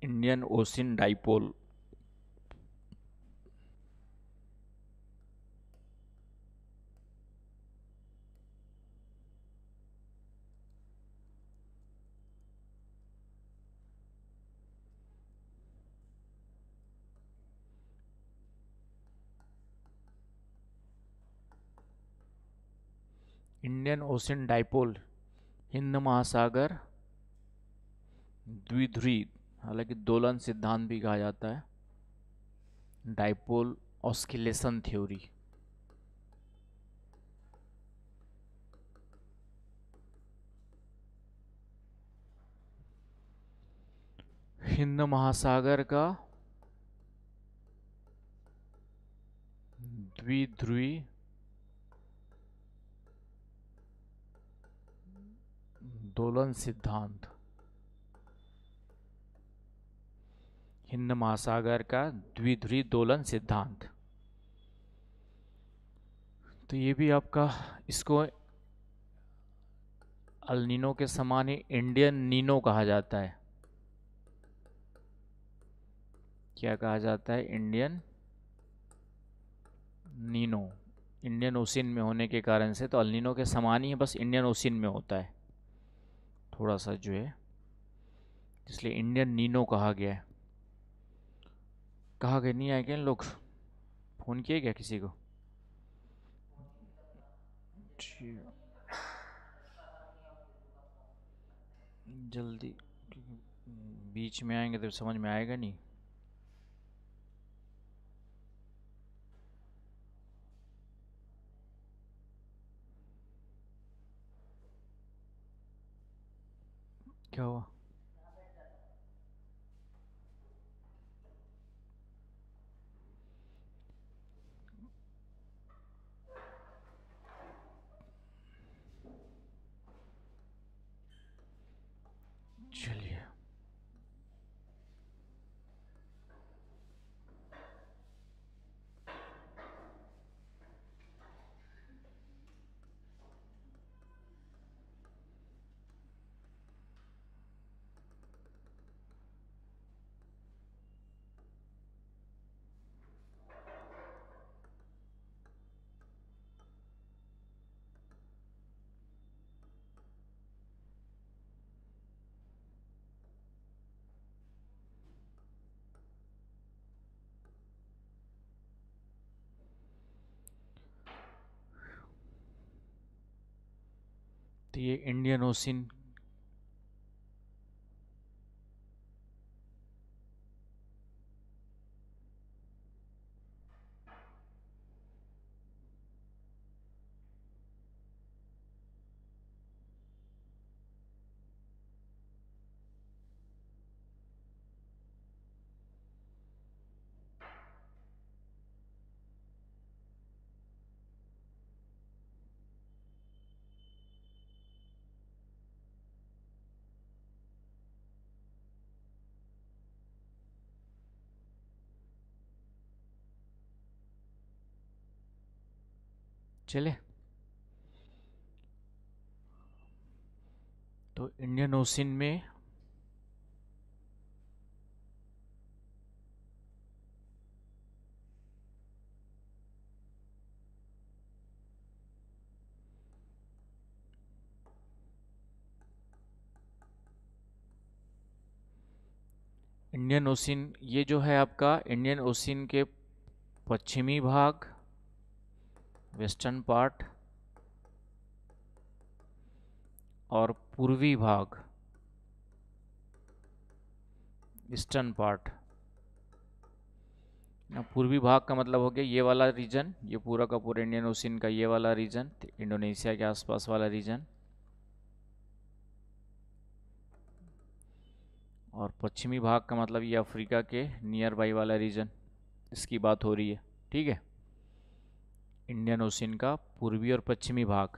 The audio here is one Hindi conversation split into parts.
Indian ocean dipole. Indian ocean dipole Hind महासागर द्विध्रुवी, हालांकि दोलन सिद्धांत भी कहा जाता है, डाइपोल ऑस्किलेशन थ्योरी। हिंद महासागर का द्विध्रुवी दोलन सिद्धांत। हिंद महासागर का द्विध्रुवी दोलन सिद्धांत। तो ये भी आपका, इसको अल नीनो के समान ही इंडियन नीनो कहा जाता है। क्या कहा जाता है? Indian Nino. इंडियन ओशियन में होने के कारण से तो अल नीनो के समान ही है, बस इंडियन ओशियन में होता है थोड़ा सा जो है, इसलिए इंडियन नीनो कहा गया है। कहा गया नहीं आए क्या इन लोग? फोन किए क्या किसी को? जल्दी, बीच में आएंगे तो समझ में आएगा नहीं। क्या हुआ? चलिए, तो ये इंडियन ओशियन चले। तो इंडियन ओशियन में इंडियन ओशियन, ये जो है आपका इंडियन ओशियन के पश्चिमी भाग, वेस्टर्न पार्ट, और पूर्वी भाग, ईस्टर्न पार्ट। ना, पूर्वी भाग का मतलब हो गया ये वाला रीजन, ये पूरा का पूरा इंडियन ओशियन का ये वाला रीजन, इंडोनेशिया के आसपास वाला रीजन। और पश्चिमी भाग का मतलब ये अफ्रीका के नियर बाई वाला रीजन, इसकी बात हो रही है। ठीक है, इंडियन ओशियन का पूर्वी और पश्चिमी भाग।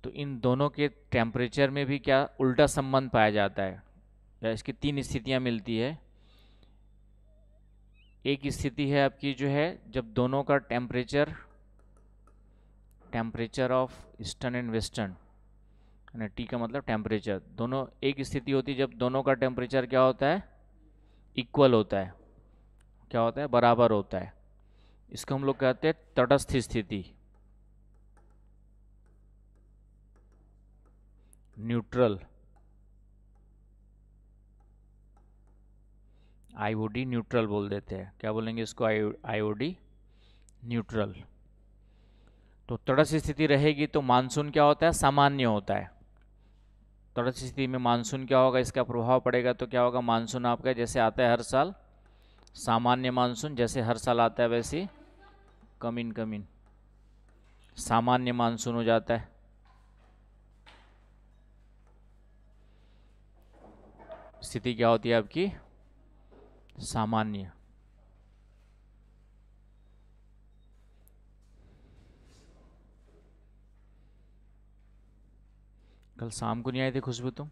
तो इन दोनों के टेम्परेचर में भी क्या उल्टा संबंध पाया जाता है, या इसकी तीन स्थितियां मिलती है। एक स्थिति है आपकी जो है जब दोनों का temperature, temperature of eastern and western, T का मतलब टेम्परेचर, दोनों एक स्थिति होती है जब दोनों का टेम्परेचर क्या होता है? इक्वल होता है, क्या होता है, बराबर होता है। इसको हम लोग कहते हैं तटस्थ स्थिति, न्यूट्रल, आईओडी न्यूट्रल बोल देते हैं। क्या बोलेंगे इसको, आईओडी न्यूट्रल। तो तटस्थ स्थिति रहेगी तो मानसून क्या होता है, सामान्य होता है। तटस्थ स्थिति में मानसून क्या होगा, इसका प्रभाव पड़ेगा तो क्या होगा, मानसून आपका जैसे आता है हर साल, सामान्य मानसून जैसे हर साल आता है वैसे कम इन सामान्य मानसून हो जाता है। स्थिति क्या होती है आपकी, सामान्य। कल शाम को नहीं आए थे खुशबू तुम?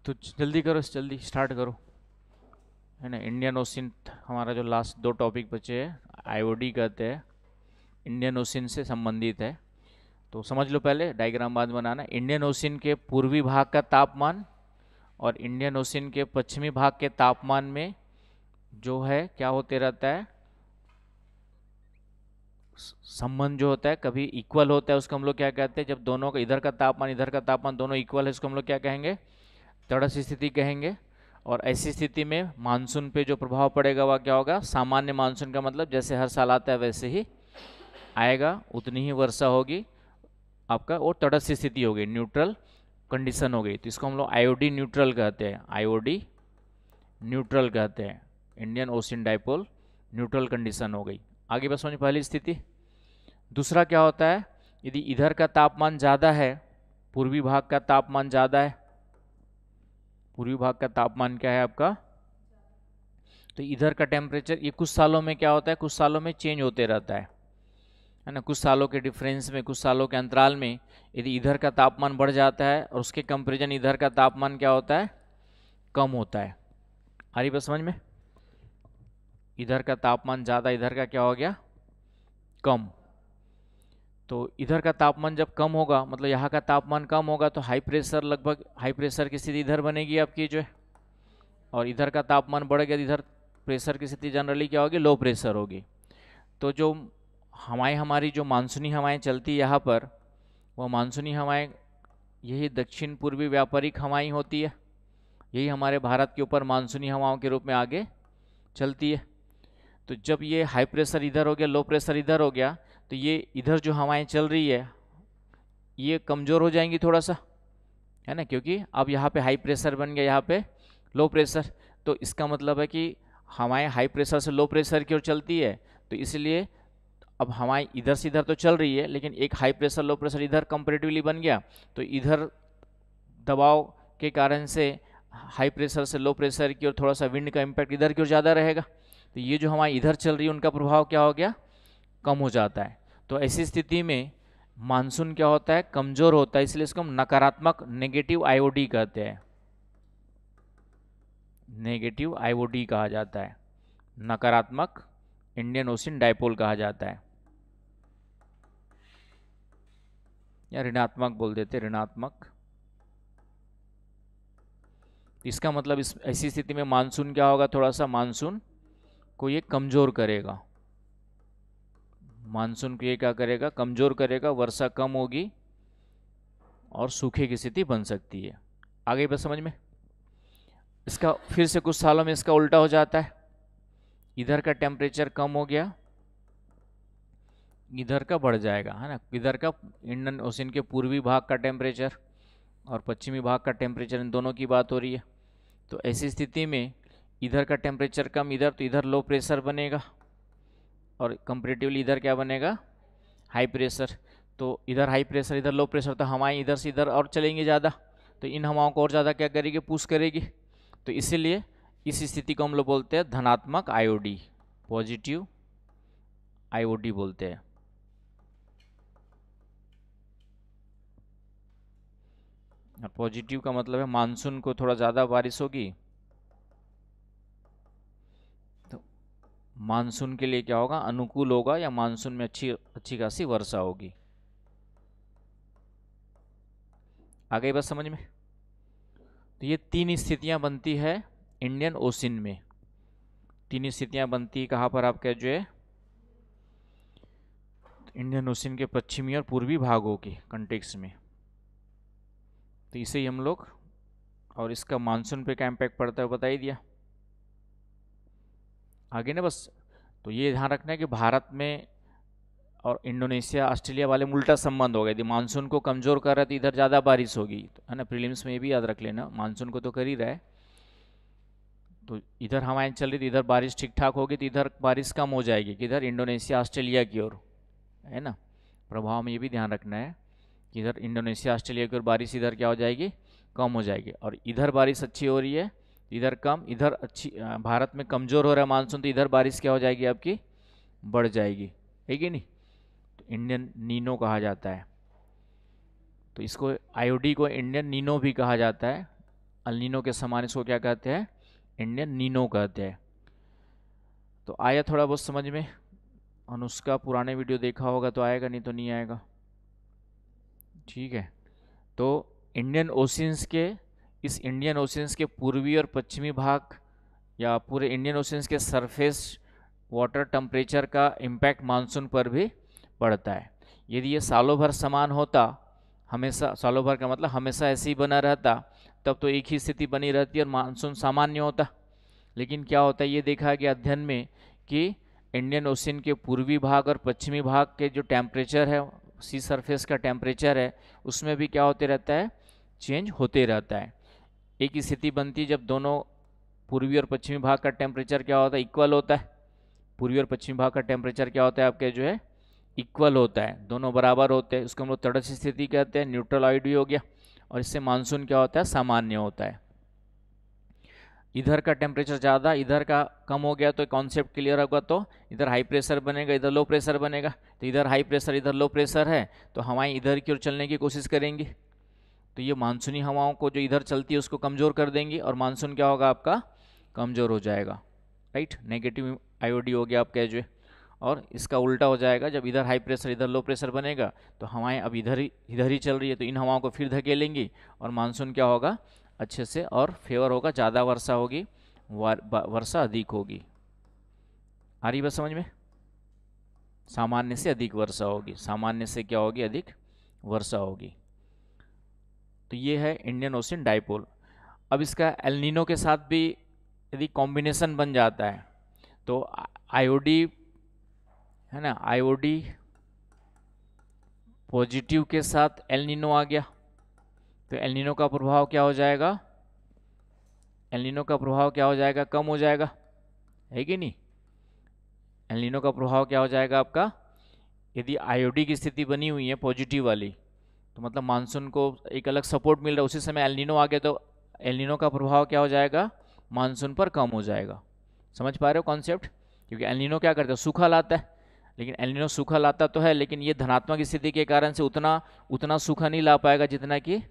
तो जल्दी करो, जल्दी स्टार्ट करो, है ना। इंडियन ओशियन हमारा जो लास्ट 2 टॉपिक बचे हैं, आईओडी कहते हैं, इंडियन ओशियन से संबंधित है। तो समझ लो, पहले डायग्राम बाद बनाना। इंडियन ओशियन के पूर्वी भाग का तापमान और इंडियन ओशियन के पश्चिमी भाग के तापमान में जो है क्या होते रहता है, संबंध जो होता है कभी इक्वल होता है, उसको हम लोग क्या कहते हैं, जब दोनों का इधर का तापमान दोनों इक्वल है, इसको हम लोग क्या कहेंगे, तटस्थ स्थिति कहेंगे। और ऐसी स्थिति में मानसून पे जो प्रभाव पड़ेगा वह क्या होगा, सामान्य मानसून का मतलब जैसे हर साल आता है वैसे ही आएगा, उतनी ही वर्षा होगी आपका, और तटस्थ स्थिति हो गई, न्यूट्रल कंडीशन हो गई। तो इसको हम लोग आईओडी न्यूट्रल कहते हैं, आईओडी न्यूट्रल कहते हैं, Indian ocean dipole neutral condition हो गई। आगे बस समझ, पहली स्थिति। दूसरा क्या होता है, यदि इधर का तापमान ज़्यादा है, पूर्वी भाग का तापमान ज़्यादा है, पूर्वी भाग का तापमान क्या है आपका, तो इधर का टेम्परेचर, ये कुछ सालों में क्या होता है, कुछ सालों में चेंज होते रहता है ना। कुछ सालों के डिफरेंस में, कुछ सालों के अंतराल में यदि इधर का तापमान बढ़ जाता है और उसके कंपेरिजन इधर का तापमान क्या होता है, कम होता है। आ रही बात समझ में, इधर का तापमान ज़्यादा, इधर का क्या हो गया, कम। तो इधर का तापमान जब कम होगा, मतलब यहाँ का तापमान कम होगा, तो हाई प्रेशर, लगभग हाई प्रेशर की स्थिति इधर बनेगी आपकी जो है, और इधर का तापमान बढ़ गया, इधर प्रेशर की स्थिति जनरली क्या होगी, लो प्रेशर होगी। तो जो हमारी जो मानसूनी हवाएं चलती है यहाँ पर, वह मानसूनी हवाएं यही दक्षिण पूर्वी व्यापारिक हवाएं होती है, यही हमारे भारत के ऊपर मानसूनी हवाओं के रूप में आगे चलती है। तो जब ये हाई प्रेशर इधर हो गया, लो प्रेशर इधर हो गया, तो ये इधर जो हवाएं चल रही है ये कमज़ोर हो जाएंगी थोड़ा सा, है ना, क्योंकि अब यहाँ पे हाई प्रेशर बन गया, यहाँ पे लो प्रेशर। तो इसका मतलब है कि हवाएं हाई प्रेशर से लो प्रेशर की ओर चलती है, तो इसलिए अब हवाएं इधर से इधर तो चल रही है, लेकिन एक हाई प्रेशर लो प्रेशर इधर कंपेरेटिवली बन गया, तो इधर दबाव के कारण से हाई प्रेशर से लो प्रेशर की ओर थोड़ा सा विंड का इम्पैक्ट इधर की ओर ज़्यादा रहेगा, तो ये जो हवाएं इधर चल रही है उनका प्रभाव क्या हो गया, कम हो जाता है। तो ऐसी स्थिति में मानसून क्या होता है, कमज़ोर होता है, इसलिए इसको हम नकारात्मक, नेगेटिव आईओडी कहते हैं, नेगेटिव आईओडी कहा जाता है, नकारात्मक इंडियन ओशियन डाइपोल कहा जाता है, या ऋणात्मक बोल देते, ऋणात्मक। इसका मतलब इस ऐसी स्थिति में मानसून क्या होगा, थोड़ा सा मानसून को ये कमज़ोर करेगा, मानसून को ये क्या करेगा, कमज़ोर करेगा, वर्षा कम होगी और सूखे की स्थिति बन सकती है। आगे बस समझ में। इसका फिर से कुछ सालों में इसका उल्टा हो जाता है, इधर का टेम्परेचर कम हो गया, इधर का बढ़ जाएगा, है ना। इधर का इंडियन ओशियन के पूर्वी भाग का टेम्परेचर और पश्चिमी भाग का टेम्परेचर, इन दोनों की बात हो रही है। तो ऐसी स्थिति में इधर का टेम्परेचर कम, इधर, तो इधर लो प्रेशर बनेगा और कंपेरेटिवली इधर क्या बनेगा, हाई प्रेशर। तो इधर हाई प्रेशर, इधर लो प्रेशर, तो हवाएं इधर से इधर और चलेंगी ज़्यादा, तो इन हवाओं को और ज़्यादा क्या करेगी, पुश करेगी। तो इसीलिए इस स्थिति को हम लोग बोलते हैं धनात्मक आईओडी, पॉजिटिव आईओडी बोलते हैं। पॉजिटिव का मतलब है मानसून को थोड़ा ज़्यादा बारिश होगी, तो मानसून के लिए क्या होगा, अनुकूल होगा, या मानसून में अच्छी खासी वर्षा होगी। आ गई बात समझ में? तो ये 3 स्थितियां बनती है इंडियन ओशन में। 3 स्थितियां बनती है कहाँ पर आपका जो है इंडियन ओशन के पश्चिमी और पूर्वी भागों के कंटेक्स में। तो इसे ही हम लोग, और इसका मानसून पे क्या इम्पैक्ट पड़ता है बता ही दिया आगे ना बस। तो ये ध्यान रखना है कि भारत में और इंडोनेशिया ऑस्ट्रेलिया वाले में उल्टा संबंध हो गया। यदि मानसून को कमज़ोर कर रहा है तो इधर ज़्यादा बारिश होगी, तो है ना। प्रीलिम्स में ये भी याद रख लेना, मानसून को तो कर ही रहा है, तो इधर हवाएं चल रही थी, इधर बारिश ठीक ठाक होगी तो इधर बारिश कम हो जाएगी, किधर इंडोनेशिया ऑस्ट्रेलिया की ओर, है ना। प्रभाव में ये भी ध्यान रखना है कि इधर इंडोनेशिया ऑस्ट्रेलिया की ओर बारिश इधर क्या हो जाएगी, कम हो जाएगी। और इधर बारिश अच्छी हो रही है, इधर कम, इधर अच्छी, भारत में कमज़ोर हो रहा है मानसून, तो इधर बारिश क्या हो जाएगी आपकी, बढ़ जाएगी, है कि नहीं। तो इंडियन नीनो कहा जाता है। तो इसको आईओडी को इंडियन नीनो भी कहा जाता है। अल नीनो के समान इसको क्या कहते हैं, इंडियन नीनो कहते हैं। तो आया थोड़ा बहुत समझ में। अनुष्का पुराने वीडियो देखा होगा तो आएगा, नहीं तो नहीं आएगा, ठीक है। तो इंडियन ओशियंस के, इस इंडियन ओशियंस के पूर्वी और पश्चिमी भाग या पूरे इंडियन ओशियंस के सरफेस वाटर टेम्परेचर का इम्पैक्ट मानसून पर भी पड़ता है। यदि ये सालों भर समान होता, हमेशा, सालों भर का मतलब हमेशा ऐसे ही बना रहता, तब तो एक ही स्थिति बनी रहती और मानसून सामान्य होता। लेकिन क्या होता है, ये देखा गया अध्ययन में कि इंडियन ओशन के पूर्वी भाग और पश्चिमी भाग के जो टेम्परेचर है, सी सरफेस का टेम्परेचर है, उसमें भी क्या होते रहता है, चेंज होते रहता है। एक स्थिति बनती है जब दोनों पूर्वी और पश्चिमी भाग का टेम्परेचर क्या होता है, इक्वल होता है। पूर्वी और पश्चिमी भाग का टेम्परेचर क्या होता है आपके जो है, इक्वल होता है, दोनों बराबर होते हैं। उसको हम लोग तटस्थ स्थिति कहते हैं, न्यूट्रल आईडी हो गया। और इससे मानसून क्या होता है, सामान्य होता है। इधर का टेम्परेचर ज़्यादा, इधर का कम हो गया तो कॉन्सेप्ट क्लियर होगा। तो इधर हाई प्रेशर बनेगा, इधर लो प्रेशर बनेगा। तो इधर हाई प्रेशर, इधर लो प्रेशर है, तो हवाएं इधर की ओर चलने की कोशिश करेंगी। तो ये मानसूनी हवाओं को जो इधर चलती है उसको कमज़ोर कर देंगी, और मानसून क्या होगा आपका, कमज़ोर हो जाएगा, राइट। नेगेटिव आईओडी हो गया आपका जो। और इसका उल्टा हो जाएगा, जब इधर हाई प्रेशर इधर लो प्रेशर बनेगा तो हवाएं अब इधर ही चल रही है, तो इन हवाओं को फिर धकेलेंगी और मानसून क्या होगा, अच्छे से और फेवर होगा, ज़्यादा वर्षा होगी, वर्षा अधिक होगी। आ रही बात समझ में? सामान्य से अधिक वर्षा होगी, सामान्य से क्या होगी, अधिक वर्षा होगी। तो ये है इंडियन ओशन डाइपोल। अब इसका एल नीनो के साथ भी यदि कॉम्बिनेशन बन जाता है तो आईओडी, है ना, आईओडी पॉजिटिव के साथ एल नीनो आ गया, तो एल नीनो का प्रभाव क्या हो जाएगा, एल नीनो का प्रभाव क्या हो जाएगा, कम हो जाएगा, है कि नहीं। एल नीनो का प्रभाव क्या हो जाएगा आपका, यदि आईओडी की स्थिति बनी हुई है पॉजिटिव वाली, तो मतलब मानसून को एक अलग सपोर्ट मिल रहा है, उसी समय एल नीनो आ गया तो एल नीनो का प्रभाव क्या हो जाएगा, मानसून पर कम हो जाएगा। समझ पा रहे हो कॉन्सेप्ट? क्योंकि एल नीनो क्या करता है, सूखा लाता है। लेकिन एल नीनो सूखा लाता तो है, लेकिन ये धनात्मक स्थिति के कारण से उतना सूखा नहीं ला पाएगा जितना कि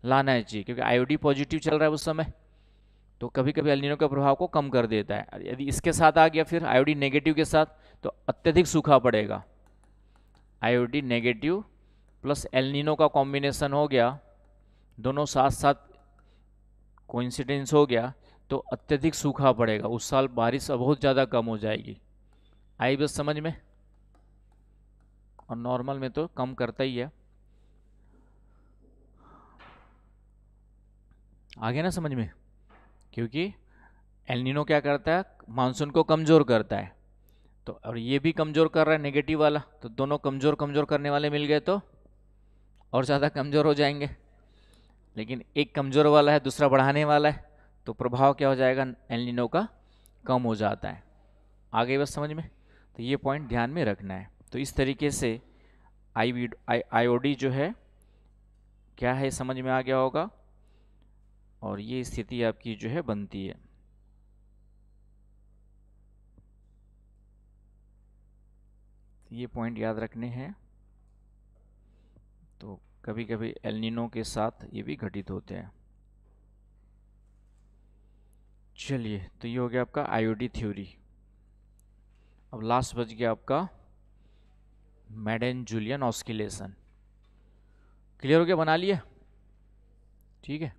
लाना है चाहिए, क्योंकि आईओडी पॉजिटिव चल रहा है उस समय। तो कभी कभी एल नीनो के प्रभाव को कम कर देता है। यदि इसके साथ आ गया फिर आईओडी नेगेटिव के साथ, तो अत्यधिक सूखा पड़ेगा। IOD negative plus El Nino का कॉम्बिनेशन हो गया, दोनों साथ साथ कोइंसिडेंस हो गया, तो अत्यधिक सूखा पड़ेगा, उस साल बारिश बहुत ज़्यादा कम हो जाएगी। आई बस समझ में? और नॉर्मल में तो कम करता ही है। आगे ना समझ में? क्योंकि एल नीनो क्या करता है, मानसून को कमज़ोर करता है, तो और ये भी कमज़ोर कर रहा है नेगेटिव वाला, तो दोनों कमज़ोर कमज़ोर करने वाले मिल गए तो और ज़्यादा कमज़ोर हो जाएंगे। लेकिन एक कमज़ोर वाला है, दूसरा बढ़ाने वाला है, तो प्रभाव क्या हो जाएगा, एल नीनो का कम हो जाता है। आगे बस समझ में? तो ये पॉइंट ध्यान में रखना है। तो इस तरीके से आईओडी जो है क्या है, समझ में आ गया होगा। और ये स्थिति आपकी जो है बनती है। ये पॉइंट याद रखने हैं। तो कभी कभी एल नीनो के साथ ये भी घटित होते हैं। चलिए, तो ये हो गया आपका आईओडी थ्योरी। अब लास्ट बच गया आपका मैडन जूलियन ऑस्किलेशन। क्लियर हो गया, बना लिया? ठीक है,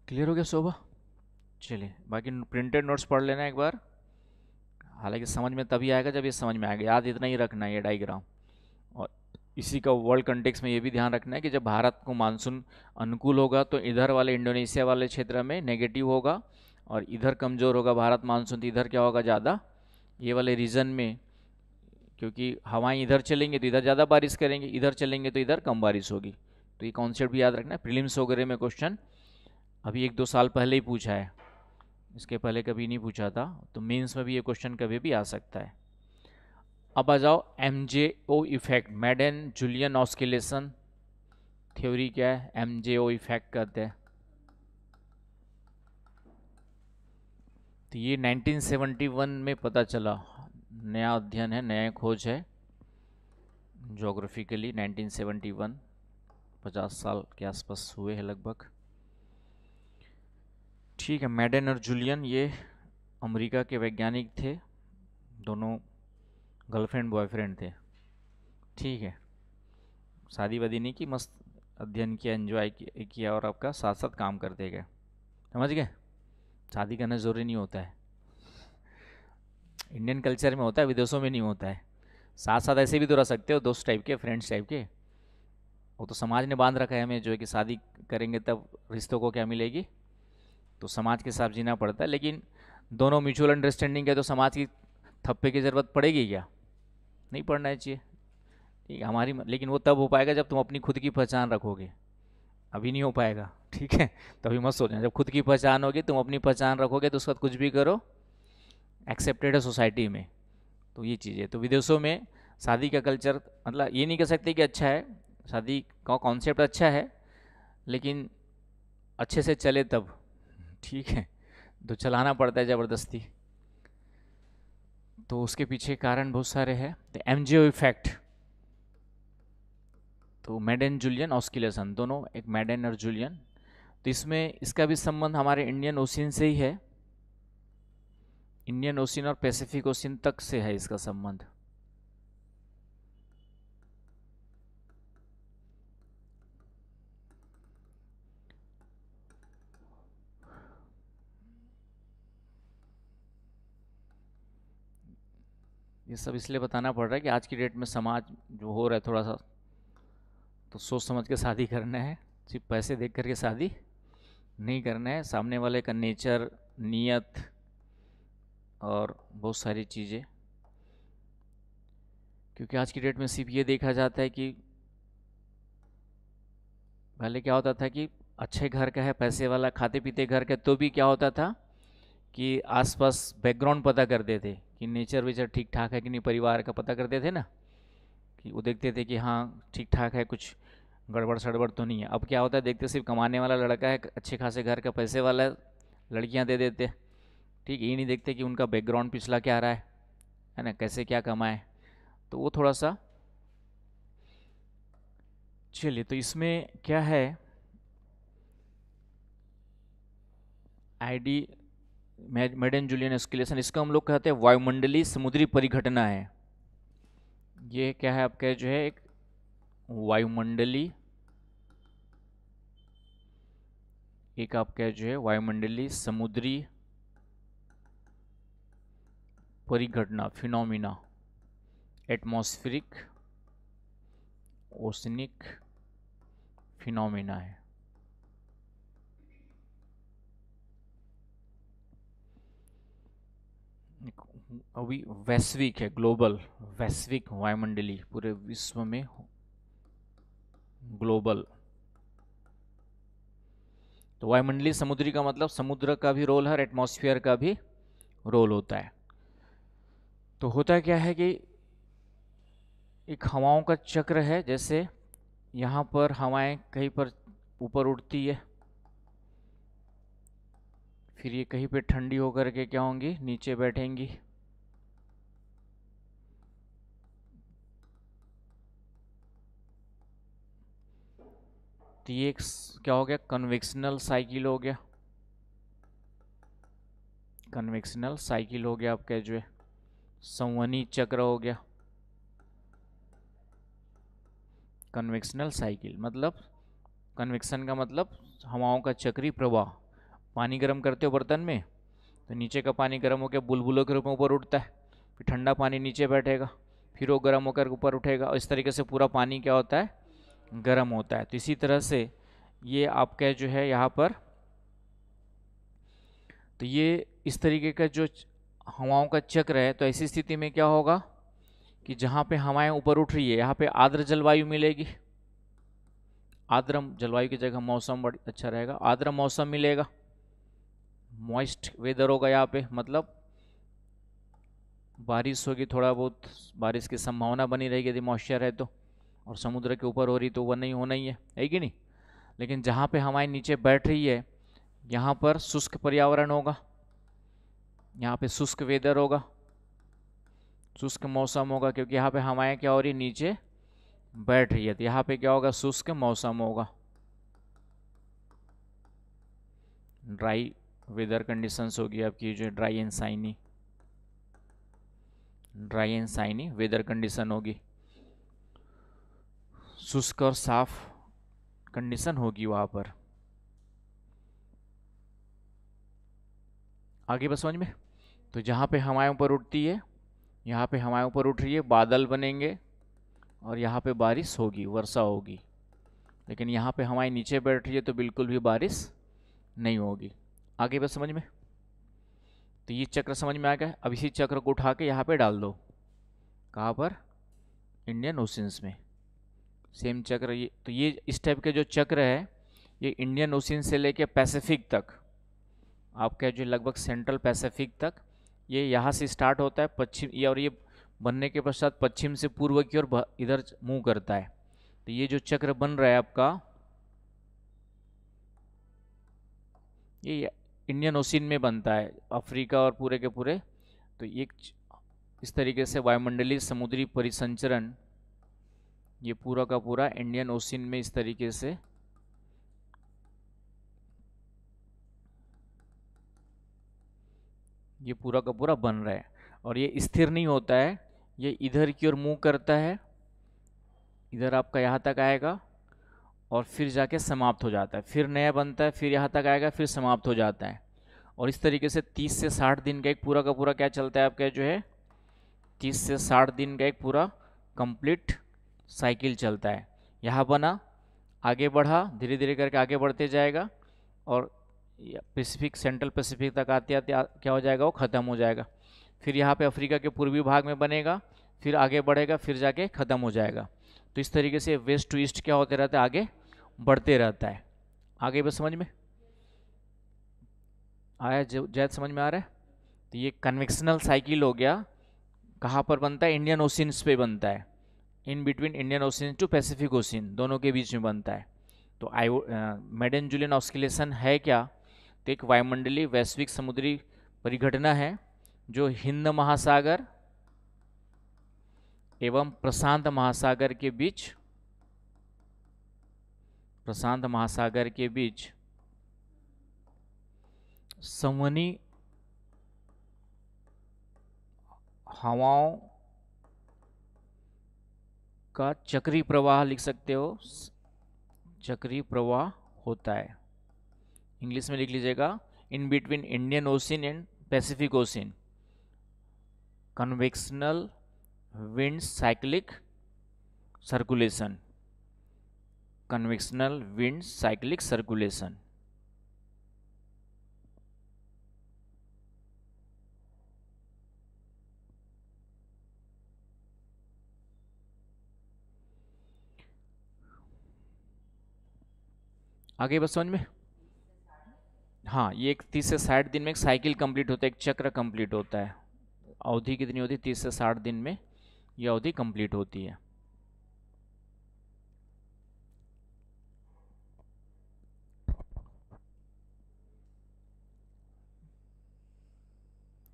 क्लियर हो गया शोभा? चलिए, बाकी प्रिंटेड नोट्स पढ़ लेना एक बार। हालांकि समझ में तभी आएगा जब ये समझ में आएगा, याद इतना ही रखना है ये डायग्राम। और इसी का वर्ल्ड कंटेक्स में ये भी ध्यान रखना है कि जब भारत को मानसून अनुकूल होगा तो इधर वाले इंडोनेशिया वाले क्षेत्र में नेगेटिव होगा, और इधर कमज़ोर होगा भारत मानसून तो इधर क्या होगा, ज़्यादा, ये वाले रीजन में। क्योंकि हवाएं इधर चलेंगे तो इधर ज़्यादा बारिश करेंगे, इधर चलेंगे तो इधर कम बारिश होगी। तो ये कॉन्सेप्ट भी याद रखना है। प्रीलिम्स वगैरह में क्वेश्चन अभी 1-2 साल पहले ही पूछा है, इसके पहले कभी नहीं पूछा था, तो मेंस में भी ये क्वेश्चन कभी भी आ सकता है। अब आ जाओ MJO effect, Madden Julian oscillation theory क्या है, MJO इफेक्ट कहते हैं। तो ये 1971 में पता चला, नया अध्ययन है, नया खोज है जोग्राफिकली। 1971, 50 साल के आसपास हुए हैं लगभग। ठीक है, मेडन और जूलियन ये अमेरिका के वैज्ञानिक थे, दोनों गर्लफ्रेंड बॉयफ्रेंड थे। ठीक है, शादी वादी नहीं की, मस्त अध्ययन किया, एंजॉय किया और आपका साथ साथ काम करते गए। समझ गए? शादी करना ज़रूरी नहीं होता है, इंडियन कल्चर में होता है, विदेशों में नहीं होता है। साथ साथ ऐसे भी तो रह सकते हो, दोस्त टाइप के, फ्रेंड्स टाइप के। वो तो समाज ने बांध रखा है हमें, जो है कि शादी करेंगे तब रिश्तों को क्या मिलेगी, तो समाज के हिसाब जीना पड़ता है। लेकिन दोनों म्यूचुअल अंडरस्टैंडिंग है तो समाज की थप्पे की ज़रूरत पड़ेगी क्या? नहीं पड़ना चाहिए। ठीक है, हमारी लेकिन वो तब हो पाएगा जब तुम अपनी खुद की पहचान रखोगे, अभी नहीं हो पाएगा। ठीक है, तो अभी मत सोचना, जब खुद की पहचान होगी, तुम अपनी पहचान रखोगे तो उसके बाद कुछ भी करो एक्सेप्टेड है सोसाइटी में। तो ये चीज़ है। तो विदेशों में शादी का कल्चर, मतलब ये नहीं कह सकते कि अच्छा है, शादी का कॉन्सेप्ट अच्छा है, लेकिन अच्छे से चले तब। ठीक है, तो चलाना पड़ता है ज़बरदस्ती, तो उसके पीछे कारण बहुत सारे हैं। तो MJO इफेक्ट, तो मेडन जूलियन ऑस्किलेशन, दोनों एक मेडन और जूलियन। तो इसमें इसका भी संबंध हमारे इंडियन ओशियन से ही है, इंडियन ओशियन और पैसिफिक ओशियन तक से है इसका संबंध। ये सब इसलिए बताना पड़ रहा है कि आज की डेट में समाज जो हो रहा है थोड़ा सा, तो सोच समझ के शादी करना है, सिर्फ पैसे देख करके शादी नहीं करना है, सामने वाले का नेचर, नीयत और बहुत सारी चीज़ें। क्योंकि आज की डेट में सिर्फ ये देखा जाता है कि पहले क्या होता था कि अच्छे घर का है, पैसे वाला, खाते पीते घर का, तो भी क्या होता था कि आसपास बैकग्राउंड पता करते थे कि नेचर वेचर ठीक ठाक है कि नहीं, परिवार का पता करते थे ना, कि वो देखते थे कि हाँ ठीक ठाक है, कुछ गड़बड़ सड़बड़ तो नहीं है। अब क्या होता है, देखते सिर्फ कमाने वाला लड़का है, अच्छे खासे घर का, पैसे वाला, लड़कियां दे देते। ठीक, ये नहीं देखते कि उनका बैकग्राउंड पिछला क्या रहा है ना, कैसे क्या कमाए। तो वो थोड़ा सा, चलिए, तो इसमें क्या है, आईडी मेडन जूलियन एस्केलेशन, इसको हम लोग कहते हैं वायुमंडलीय समुद्री परिघटना है। ये क्या है आपका, जो है एक वायुमंडलीय, एक आपका जो है वायुमंडलीय समुद्री परिघटना, फिनोमिना, एटमॉस्फेरिक ओशनिक फिनोमिना है। अभी वैश्विक है, ग्लोबल, वैश्विक वायुमंडलीय, पूरे विश्व में ग्लोबल। तो वायुमंडलीय समुद्री का मतलब समुद्र का भी रोल है और एटमॉस्फेयर का भी रोल होता है। तो होता क्या है कि एक हवाओं का चक्र है, जैसे यहाँ पर हवाएं कहीं पर ऊपर उड़ती है, फिर ये कहीं पे ठंडी होकर के क्या होंगी, नीचे बैठेंगी, तो ये एक क्या हो गया, कन्वेक्शनल साइकिल हो गया, कन्वेक्शनल साइकिल हो गया आपका, जो है संवहनी चक्र हो गया। कन्वेक्शनल साइकिल मतलब कन्वेक्शन का मतलब हवाओं का चक्रीय प्रवाह। पानी गर्म करते हो बर्तन में तो नीचे का पानी गर्म होकर बुलबुलों के रूप में ऊपर उठता है, फिर ठंडा पानी नीचे बैठेगा, फिर वो गर्म होकर ऊपर उठेगा, और इस तरीके से पूरा पानी क्या होता है, गर्म होता है। तो इसी तरह से ये आपका जो है यहाँ पर, तो ये इस तरीके का जो हवाओं का चक्र है, तो ऐसी स्थिति में क्या होगा कि जहाँ पे हवाएं ऊपर उठ रही है यहाँ पे आर्द्र जलवायु मिलेगी। आर्द्र जलवायु की जगह मौसम बड़ा अच्छा रहेगा, आर्द्र मौसम मिलेगा, मॉइस्ट वेदर होगा यहाँ पे, मतलब बारिश होगी, थोड़ा बहुत बारिश की संभावना बनी रहेगी यदि मॉइस्चर है तो, और समुद्र के ऊपर हो रही तो वो नहीं होना ही है कि नहीं। लेकिन जहाँ पे हवाएं नीचे बैठ रही है यहाँ पर शुष्क पर्यावरण होगा, यहाँ पे शुष्क वेदर होगा, शुष्क मौसम होगा, क्योंकि यहाँ पे हवाएं क्या हो रही, नीचे बैठ रही है, तो यहाँ पे क्या होगा, शुष्क मौसम होगा, ड्राई वेदर कंडीशंस होगी आपकी, जो dry and sunny weather condition होगी, शुष्क और साफ कंडीशन होगी वहां पर। आगे बस समझ में। तो जहाँ पे हवाएं ऊपर उठती है, यहाँ पे हवाएं ऊपर उठ रही है, बादल बनेंगे और यहाँ पे बारिश होगी, वर्षा होगी। लेकिन यहाँ पे हवाएं नीचे बैठ रही है तो बिल्कुल भी बारिश नहीं होगी। आगे बस समझ में। तो ये चक्र समझ में आ गया। अब इसी चक्र को उठा के यहाँ पे डाल दो, कहाँ पर, इंडियन ओशियंस में। सेम चक्र ये, तो ये इस टाइप के जो चक्र है ये इंडियन ओशियन से लेके पैसिफिक तक, आपका जो लगभग सेंट्रल पैसिफिक तक, ये यहाँ से स्टार्ट होता है पश्चिम, ये और ये बनने के पश्चात पश्चिम से पूर्व की ओर इधर मूव करता है। तो ये जो चक्र बन रहा है आपका, ये इंडियन ओशियन में बनता है, अफ्रीका और पूरे के पूरे। तो ये इस तरीके से वायुमंडलीय समुद्री परिसंचरण ये पूरा का पूरा इंडियन ओशियन में इस तरीके से ये पूरा का पूरा बन रहा है। और ये स्थिर नहीं होता है, ये इधर की ओर मूव करता है, इधर आपका यहाँ तक आएगा और फिर जाके समाप्त हो जाता है, फिर नया बनता है, फिर यहाँ तक आएगा, फिर समाप्त हो जाता है। और इस तरीके से 30 से 60 दिन का एक पूरा का पूरा क्या चलता है आपका, जो है 30 से 60 दिन का एक पूरा कंप्लीट साइकिल चलता है। यहाँ बना, आगे बढ़ा, धीरे धीरे करके आगे बढ़ते जाएगा और पैसिफिक, सेंट्रल पैसिफिक तक आते आते क्या हो जाएगा, वो ख़त्म हो जाएगा। फिर यहाँ पे अफ्रीका के पूर्वी भाग में बनेगा, फिर आगे बढ़ेगा, फिर जाके ख़त्म हो जाएगा। तो इस तरीके से वेस्ट टू ईस्ट क्या होते रहता है, आगे बढ़ते रहता है। आगे बस समझ में आया, जैद समझ में आ रहा है। तो ये कन्वेक्शनल साइकिल हो गया, कहाँ पर बनता है, इंडियन ओशियंस पे बनता है, in between Indian Ocean to Pacific Ocean, दोनों के बीच में बनता है। तो मेडन जूलियन ऑस्किलेशन है क्या, तो एक वायुमंडलीय वैश्विक समुद्री परिघटना है जो हिंद महासागर एवं प्रशांत महासागर के बीच संवहनी हवाओं का चक्रीय प्रवाह लिख सकते हो, चक्रीय प्रवाह होता है। इंग्लिश में लिख लीजिएगा, इन between Indian ocean and Pacific ocean, convectional wind cyclic circulation, convectional wind cyclic circulation. आगे बस समझ में। हाँ, ये 30 से 60 दिन में एक साइकिल कंप्लीट होता है, एक चक्र कंप्लीट होता है। अवधि कितनी होती है, 30 से 60 दिन में ये अवधि कंप्लीट होती है।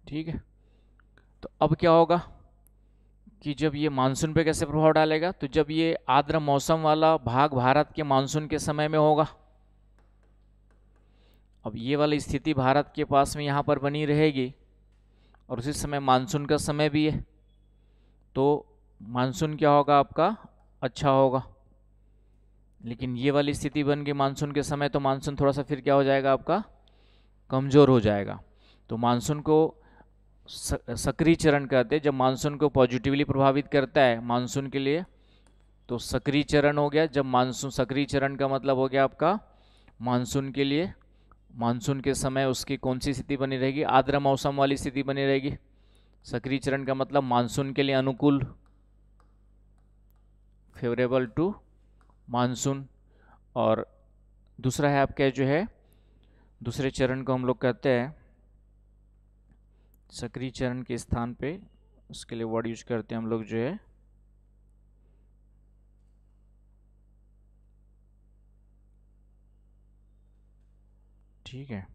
ठीक है। तो अब क्या होगा कि जब ये मानसून पे कैसे प्रभाव डालेगा, तो जब ये आर्द्र मौसम वाला भाग भारत के मानसून के समय में होगा, अब ये वाली स्थिति भारत के पास में यहाँ पर बनी रहेगी और उसी समय मानसून का समय भी है, तो मानसून क्या होगा आपका, अच्छा होगा। लेकिन ये वाली स्थिति बन गई मानसून के समय, तो मानसून थोड़ा सा फिर क्या हो जाएगा आपका, कमज़ोर हो जाएगा। तो मानसून को सक्रिय चरण कहते हैं, जब मानसून को पॉजिटिवली प्रभावित करता है मानसून के लिए, तो सक्रिय चरण हो गया। जब मानसून, सक्रिय चरण का मतलब हो गया आपका मानसून के लिए, मानसून के समय उसकी कौन सी स्थिति बनी रहेगी, आर्द्र मौसम वाली स्थिति बनी रहेगी। सक्रिय चरण का मतलब मानसून के लिए अनुकूल, फेवरेबल टू मानसून। और दूसरा है आपका जो है, दूसरे चरण को हम लोग कहते हैं सक्रिय चरण के स्थान पे, उसके लिए वर्ड यूज करते हैं हम लोग जो है ठीक है,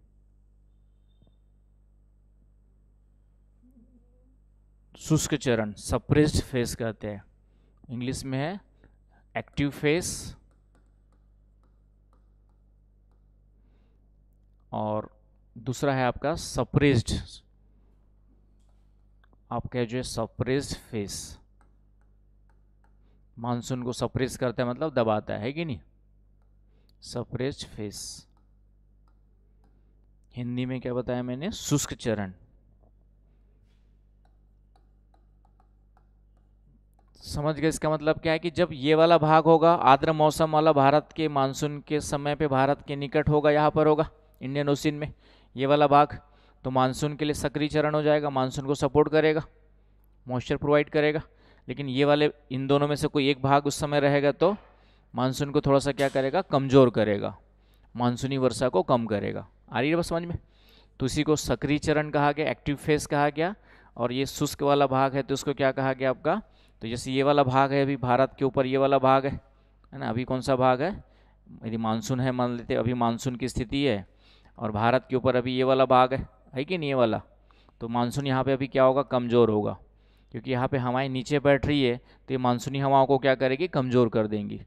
शुष्क चरण, सप्रेस्ड फेस कहते हैं। इंग्लिश में है एक्टिव फेस, और दूसरा है आपका सप्रेस्ड, आपका जो है सप्रेस्ड फेस। मानसून को सप्रेस करता है मतलब दबाता है कि नहीं, सप्रेस्ड फेस। हिंदी में क्या बताया मैंने, शुष्क चरण। समझ गए, इसका मतलब क्या है कि जब ये वाला भाग होगा आर्द्र मौसम वाला, भारत के मानसून के समय पे भारत के निकट होगा, यहाँ पर होगा इंडियन ओशियन में ये वाला भाग, तो मानसून के लिए सक्रिय चरण हो जाएगा, मानसून को सपोर्ट करेगा, मॉइस्चर प्रोवाइड करेगा। लेकिन ये वाले, इन दोनों में से कोई एक भाग उस समय रहेगा तो मानसून को थोड़ा सा क्या करेगा, कमज़ोर करेगा, मानसूनी वर्षा को कम करेगा। आ रही है बस समझ में। तो इसी को सक्रिय चरण कहा गया, एक्टिव फेस कहा गया। और ये शुष्क वाला भाग है तो उसको क्या कहा गया आपका, तो जैसे ये वाला भाग है अभी भारत के ऊपर, ये वाला भाग है ना, अभी कौन सा भाग है, यदि मानसून है मान लेते, अभी मानसून की स्थिति है और भारत के ऊपर अभी ये वाला भाग है कि नहीं ये वाला, तो मानसून यहाँ पे अभी क्या होगा, कमज़ोर होगा, क्योंकि यहाँ पे हवाएं नीचे बैठ रही है, तो ये मानसूनी हवाओं को क्या करेगी, कमज़ोर कर देंगी।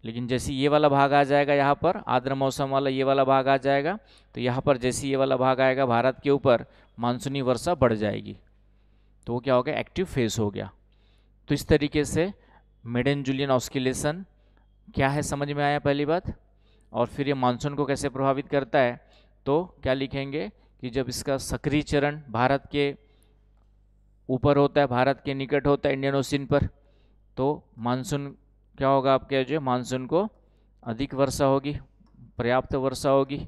लेकिन जैसे ये वाला भाग आ जाएगा यहाँ पर, आर्द्र मौसम वाला ये वाला भाग आ जाएगा, तो यहाँ पर जैसे ये वाला भाग आएगा भारत के ऊपर, मानसूनी वर्षा बढ़ जाएगी, तो वो क्या हो गया, एक्टिव फेस हो गया। तो इस तरीके से मेडन जूलियन ऑस्किलेशन क्या है समझ में आया पहली बात। और फिर ये मानसून को कैसे प्रभावित करता है, तो क्या लिखेंगे कि जब इसका सक्रिय चरण भारत के ऊपर होता है, भारत के निकट होता है इंडियन ओशियन पर, तो मानसून क्या होगा आपके, जो मानसून को अधिक वर्षा होगी, पर्याप्त वर्षा होगी।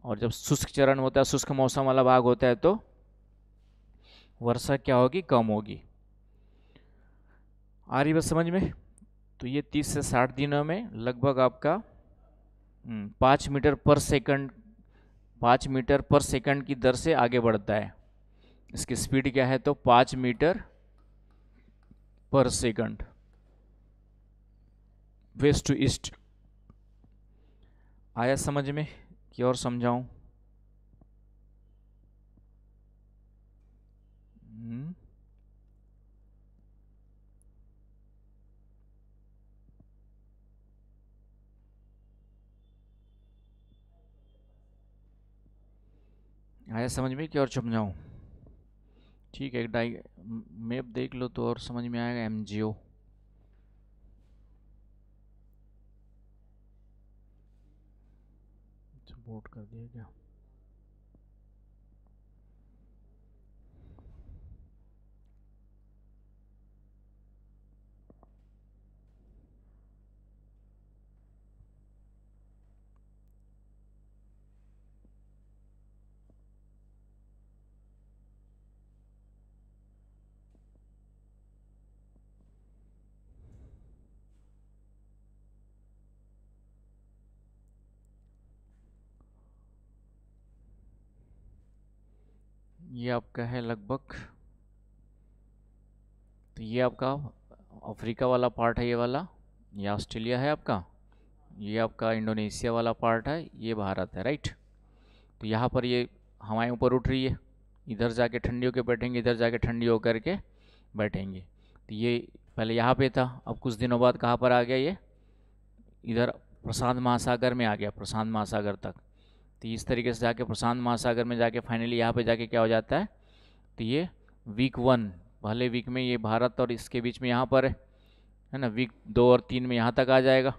और जब शुष्क चरण होता है, शुष्क मौसम वाला भाग होता है, तो वर्षा क्या होगी, कम होगी। आ रही बात समझ में। तो ये 30 से 60 दिनों में लगभग आपका 5 मीटर पर सेकंड, 5 मीटर पर सेकंड की दर से आगे बढ़ता है। इसकी स्पीड क्या है, तो 5 मीटर पर सेकंड, वेस्ट टू ईस्ट। आया समझ में कि और समझाऊं? आया समझ में कि और समझाऊं? ठीक है, एक मैप देख लो तो और समझ में आएगा। एमजीओ सपोर्ट कर दिया क्या? ये आपका है लगभग, तो ये आपका अफ्रीका वाला पार्ट है, ये वाला, ये ऑस्ट्रेलिया है आपका, ये आपका इंडोनेशिया वाला पार्ट है, ये भारत है, राइट। तो यहाँ पर ये हवाएं ऊपर उठ रही है, इधर जाके ठंडी होकर बैठेंगे, इधर जाके ठंडी होकर के बैठेंगे। तो ये पहले यहाँ पे था, अब कुछ दिनों बाद कहाँ पर आ गया, ये इधर प्रशांत महासागर में आ गया, प्रशांत महासागर तक। तो इस तरीके से जाके प्रशांत महासागर में जाके फाइनली यहाँ पे जाके क्या हो जाता है, तो ये वीक 1, पहले वीक में ये भारत और इसके बीच में यहाँ पर है है ना। वीक 2 और 3 में यहाँ तक आ जाएगा,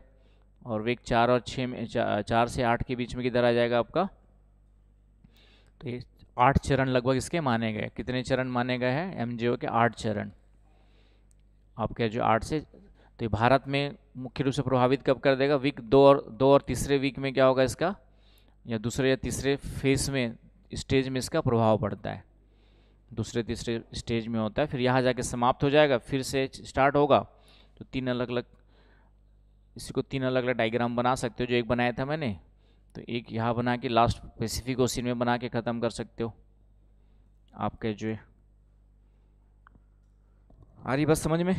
और वीक 4 और 6 में 4 से 8 के बीच में किधर आ जाएगा आपका। तो ये 8 चरण लगभग इसके माने गए। कितने चरण माने गए हैं एमजेओ के? 8 चरण आपके जो 8 से। तो ये भारत में मुख्य रूप से प्रभावित कब कर देगा? वीक 2 और तीसरे वीक में क्या होगा इसका, या दूसरे या तीसरे फेज में, स्टेज में इसका प्रभाव पड़ता है। दूसरे तीसरे स्टेज में होता है, फिर यहाँ जाके समाप्त हो जाएगा, फिर से स्टार्ट होगा। तो 3 अलग अलग, इसी को 3 अलग अलग डायग्राम बना सकते हो, जो एक बनाया था मैंने। तो एक यहाँ बना के लास्ट पैसिफिक ओशियन में बना के ख़त्म कर सकते हो। आपके जो है आ रही बस समझ में।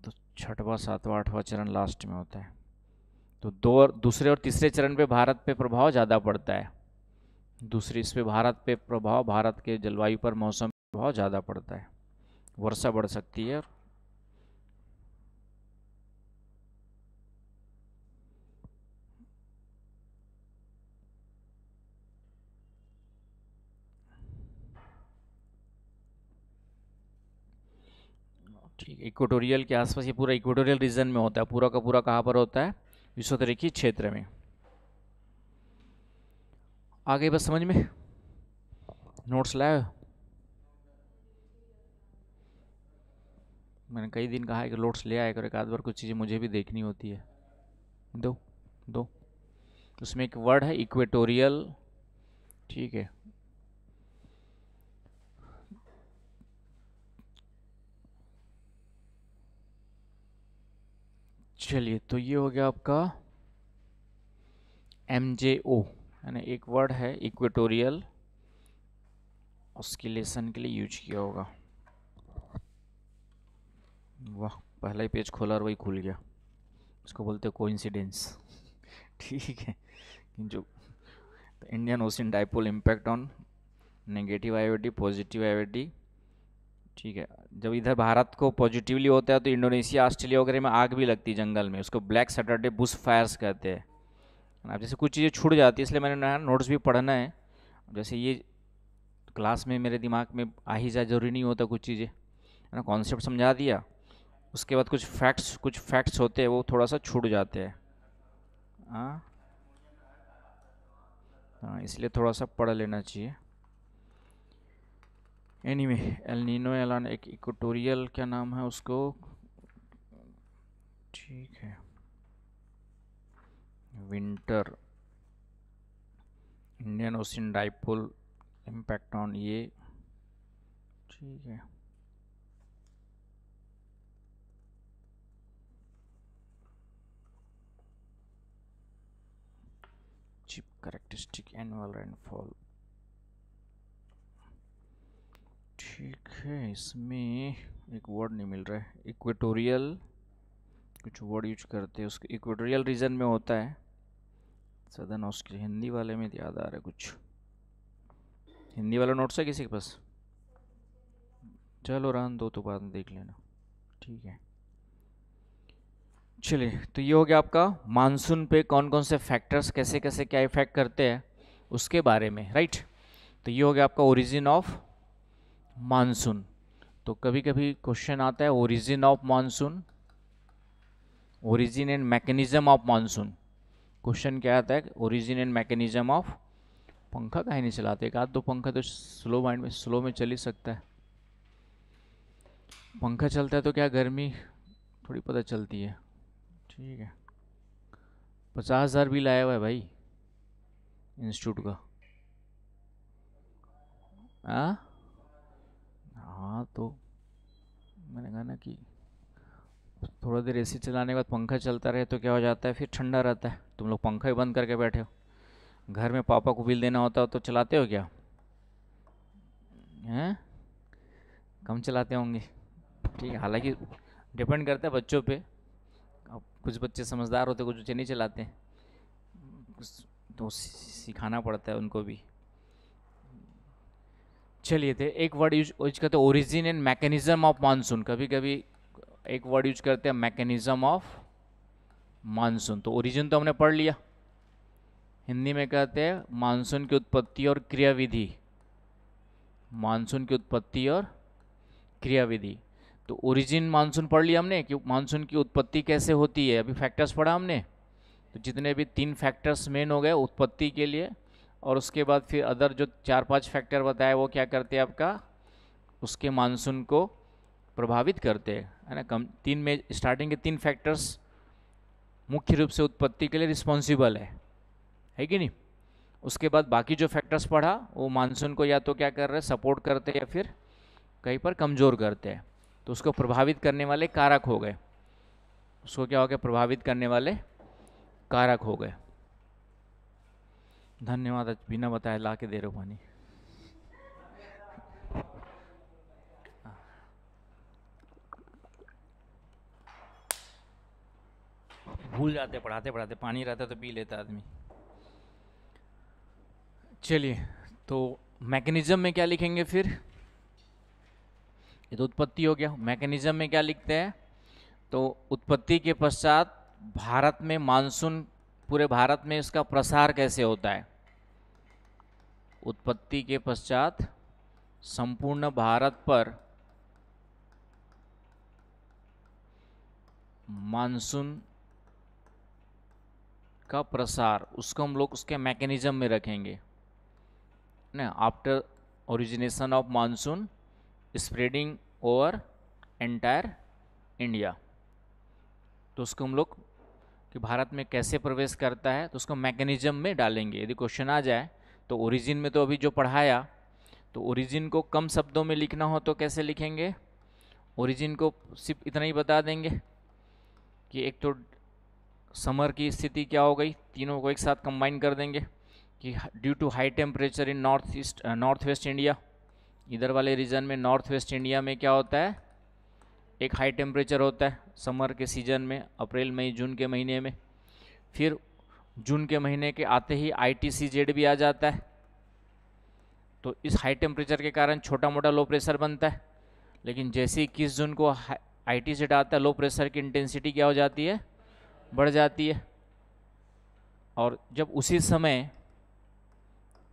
तो 6वां 7वां 8वां चरण लास्ट में होता है। तो दूसरे और तीसरे चरण पे भारत पे प्रभाव ज़्यादा पड़ता है। दूसरी इस पे भारत पे प्रभाव, भारत के जलवायु पर, मौसम पे प्रभाव ज़्यादा पड़ता है। वर्षा बढ़ सकती है। ठीक, इक्वेटोरियल के आसपास, ये पूरा इक्वेटोरियल रीजन में होता है। पूरा का पूरा कहाँ पर होता है? विषुवतरीय क्षेत्र में। आगे बस समझ में। नोट्स लाए? मैंने कई दिन कहा है कि नोट्स ले आया करो, एक आध बार कुछ चीज़ें मुझे भी देखनी होती है। दो दो उसमें एक वर्ड है इक्वेटोरियल, ठीक है। चलिए, तो ये हो गया आपका MJO, है ना। एक वर्ड है इक्वेटोरियल, उसकी लेसन के लिए यूज किया होगा। वाह, पहला ही पेज खोला और वही खुल गया। इसको बोलते हैं कोइंसिडेंस। ठीक है। जो Indian ocean dipole impact on negative IOD, positive IOD, ठीक है। जब इधर भारत को पॉजिटिवली होता है तो इंडोनेशिया, ऑस्ट्रेलिया वगैरह में आग भी लगती है जंगल में, उसको ब्लैक सैटरडे बुश फायर्स कहते हैं। अब जैसे कुछ चीज़ें छूट जाती है, इसलिए मैंने नोट्स भी पढ़ना है। जैसे ये क्लास में मेरे दिमाग में आ ही जाए, जरूरी नहीं होता कुछ चीज़ें, है ना। कॉन्सेप्ट समझा दिया, उसके बाद कुछ फैक्ट्स होते हैं वो थोड़ा सा छूट जाते हैं। हाँ हाँ, इसलिए थोड़ा सा पढ़ लेना चाहिए। एनीवे, एल नीनो एलान, एक इक्वेटोरियल, क्या नाम है उसको, ठीक है, winter, Indian ocean dipole impact on ये, ठीक है। चिप कैरेक्टरिस्टिक एनुअल रेनफॉल, ठीक है। इसमें एक वर्ड नहीं मिल रहा है, इक्वेटोरियल, कुछ वर्ड यूज करते हैं उसके, इक्वेटोरियल रीजन में होता है। सदर्न ऑस्ट्रेलिया, हिंदी वाले में याद आ रहा है कुछ, हिंदी वाला नोट्स है किसी के पास? चलो रहने दो, तो बाद में देख लेना, ठीक है। चलिए, तो ये हो गया आपका मानसून पे कौन कौन से फैक्टर्स कैसे कैसे क्या इफेक्ट करते हैं उसके बारे में, राइट। तो ये हो गया आपका ओरिजिन ऑफ मानसून। तो कभी कभी क्वेश्चन आता है origin of monsoon, origin and mechanism of monsoon. Question क्या आता है? Origin and mechanism of. पंखा काहे नहीं चलाते? एक आध दो पंखा तो स्लो माइंड में, स्लो में चल ही सकता है। पंखा चलता है तो क्या गर्मी थोड़ी पता चलती है, ठीक है। 50,000 बिल आया हुआ है भाई इंस्टीट्यूट का। हाँ, तो मैंने कहा ना कि थोड़ा देर एसी चलाने के बाद पंखा चलता रहे तो क्या हो जाता है, फिर ठंडा रहता है। तुम लोग पंखा ही बंद करके बैठे हो। घर में पापा को बिल देना होता हो तो चलाते हो क्या? हैं? कम चलाते होंगे, ठीक है। हालांकि डिपेंड करता है बच्चों पे। अब कुछ बच्चे समझदार होते, कुछ बच्चे नहीं चलाते, तो सिखाना पड़ता है उनको भी। चलिए, थे एक वर्ड यूज करते हैं origin and mechanism of monsoon. कभी कभी एक वर्ड यूज करते हैं मैकेनिज्म ऑफ मानसून। तो ओरिजिन तो हमने पढ़ लिया, हिंदी में कहते हैं मानसून की उत्पत्ति और क्रियाविधि। मानसून की उत्पत्ति और क्रियाविधि। तो ओरिजिन मानसून पढ़ लिया हमने कि मानसून की उत्पत्ति कैसे होती है, अभी फैक्टर्स पढ़ा हमने। तो जितने भी 3 फैक्टर्स मेन हो गए उत्पत्ति के लिए, और उसके बाद फिर अदर जो 4-5 फैक्टर बताए वो क्या करते हैं आपका उसके मानसून को प्रभावित करते हैं, है ना। कम 3 में स्टार्टिंग के 3 फैक्टर्स मुख्य रूप से उत्पत्ति के लिए रिस्पॉन्सिबल है कि नहीं। उसके बाद बाकी जो फैक्टर्स पढ़ा वो मानसून को या तो क्या कर रहे हैं सपोर्ट करते हैं या फिर कहीं पर कमज़ोर करते हैं। तो उसको प्रभावित करने वाले कारक हो गए, उसको क्या हो गया प्रभावित करने वाले कारक हो गए। धन्यवाद, बिना बताए ला के दे रहे हो पानी। भूल जाते पढ़ाते पढ़ाते, पानी रहता तो पी लेता आदमी। चलिए, तो मैकेनिज्म में क्या लिखेंगे फिर, ये तो उत्पत्ति हो गया। मैकेनिज्म में क्या लिखते हैं, तो उत्पत्ति के पश्चात भारत में मानसून, पूरे भारत में इसका प्रसार कैसे होता है। उत्पत्ति के पश्चात संपूर्ण भारत पर मानसून का प्रसार, उसको हम लोग उसके मैकेनिज्म में रखेंगे ना। After origination of monsoon spreading over entire India, तो उसको हम लोग कि भारत में कैसे प्रवेश करता है तो उसको मैकेनिज्म में डालेंगे। यदि क्वेश्चन आ जाए तो ओरिजिन में तो अभी जो पढ़ाया, तो ओरिजिन को कम शब्दों में लिखना हो तो कैसे लिखेंगे। ओरिजिन को सिर्फ इतना ही बता देंगे कि एक तो समर की स्थिति क्या हो गई, तीनों को एक साथ कंबाइन कर देंगे कि due to high temperature in north west India, इधर वाले रीजन में नॉर्थ वेस्ट इंडिया में क्या होता है एक हाई टेम्परेचर होता है समर के सीजन में, अप्रैल मई जून के महीने में। फिर जून के महीने के आते ही ITCZ भी आ जाता है, तो इस हाई टेम्परेचर के कारण छोटा मोटा लो प्रेशर बनता है। लेकिन जैसे ही 21 जून को ITZ आता है, लो प्रेशर की इंटेंसिटी क्या हो जाती है, बढ़ जाती है। और जब उसी समय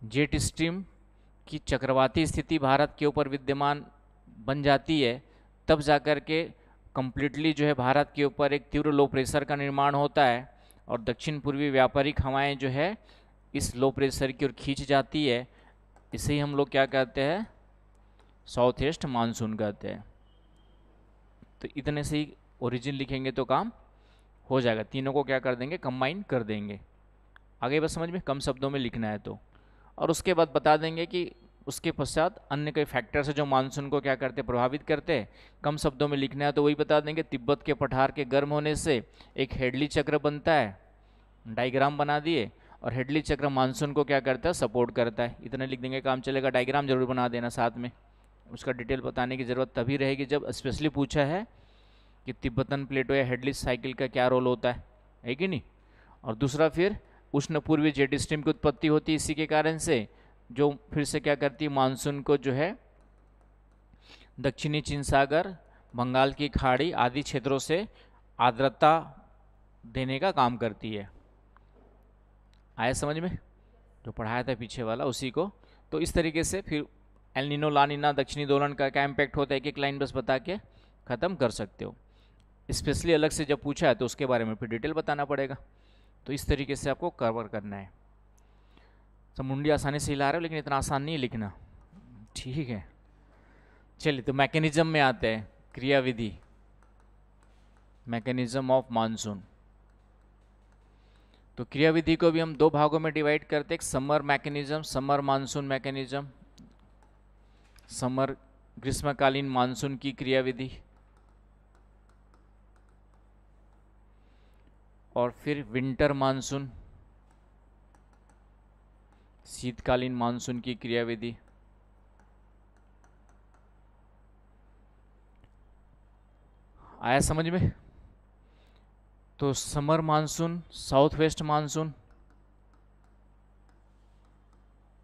जेट स्ट्रीम की चक्रवाती स्थिति भारत के ऊपर विद्यमान बन जाती है, तब जाकर के कंप्लीटली जो है भारत के ऊपर एक तीव्र लो प्रेशर का निर्माण होता है, और दक्षिण पूर्वी व्यापारिक हवाएं जो है इस लो प्रेशर की ओर खींच जाती है। इसे ही हम लोग क्या कहते हैं, साउथ ईस्ट मानसून कहते हैं। तो इतने से ही ओरिजिन लिखेंगे तो काम हो जाएगा, तीनों को क्या कर देंगे कंबाइन कर देंगे। आगे बस समझ में, कम शब्दों में लिखना है तो। और उसके बाद बता देंगे कि उसके पश्चात अन्य कई फैक्टर्स है जो मानसून को क्या करते प्रभावित करते हैं। कम शब्दों में लिखना है तो वही बता देंगे, तिब्बत के पठार के गर्म होने से एक हेडली चक्र बनता है, डायग्राम बना दिए, और हेडली चक्र मानसून को क्या करता है सपोर्ट करता है। इतना लिख देंगे काम चलेगा। डायग्राम जरूर बना देना साथ में, उसका डिटेल बताने की ज़रूरत तभी रहेगी जब स्पेशली पूछा है कि तिब्बतन प्लेटो या हेडली साइकिल का क्या रोल होता है कि नहीं। और दूसरा फिर उष्ण पूर्वी जेट स्ट्रीम की उत्पत्ति होती है इसी के कारण से, जो फिर से क्या करती है मानसून को जो है दक्षिणी चीन सागर, बंगाल की खाड़ी आदि क्षेत्रों से आर्द्रता देने का काम करती है। आया समझ में, जो पढ़ाया था पीछे वाला उसी को। तो इस तरीके से फिर एल नीनो ला नीना दक्षिणी दोलन का क्या इम्पैक्ट होता है, एक एक लाइन बस बता के ख़त्म कर सकते हो। स्पेशली अलग से जब पूछा है तो उसके बारे में फिर डिटेल बताना पड़ेगा। तो इस तरीके से आपको कवर करना है। सब मुंडी आसानी से हिला रहे हो लेकिन इतना आसान नहीं लिखना, ठीक है। चलिए, तो मैकेनिज्म में आते हैं, क्रियाविधि, मैकेनिज्म ऑफ मानसून। तो क्रियाविधि को भी हम 2 भागों में डिवाइड करते हैं, एक summer mechanism, summer monsoon mechanism, summer ग्रीष्मकालीन मानसून की क्रियाविधि, और फिर विंटर मानसून, शीतकालीन मानसून की क्रियाविधि। आया समझ में। तो summer monsoon, south west monsoon,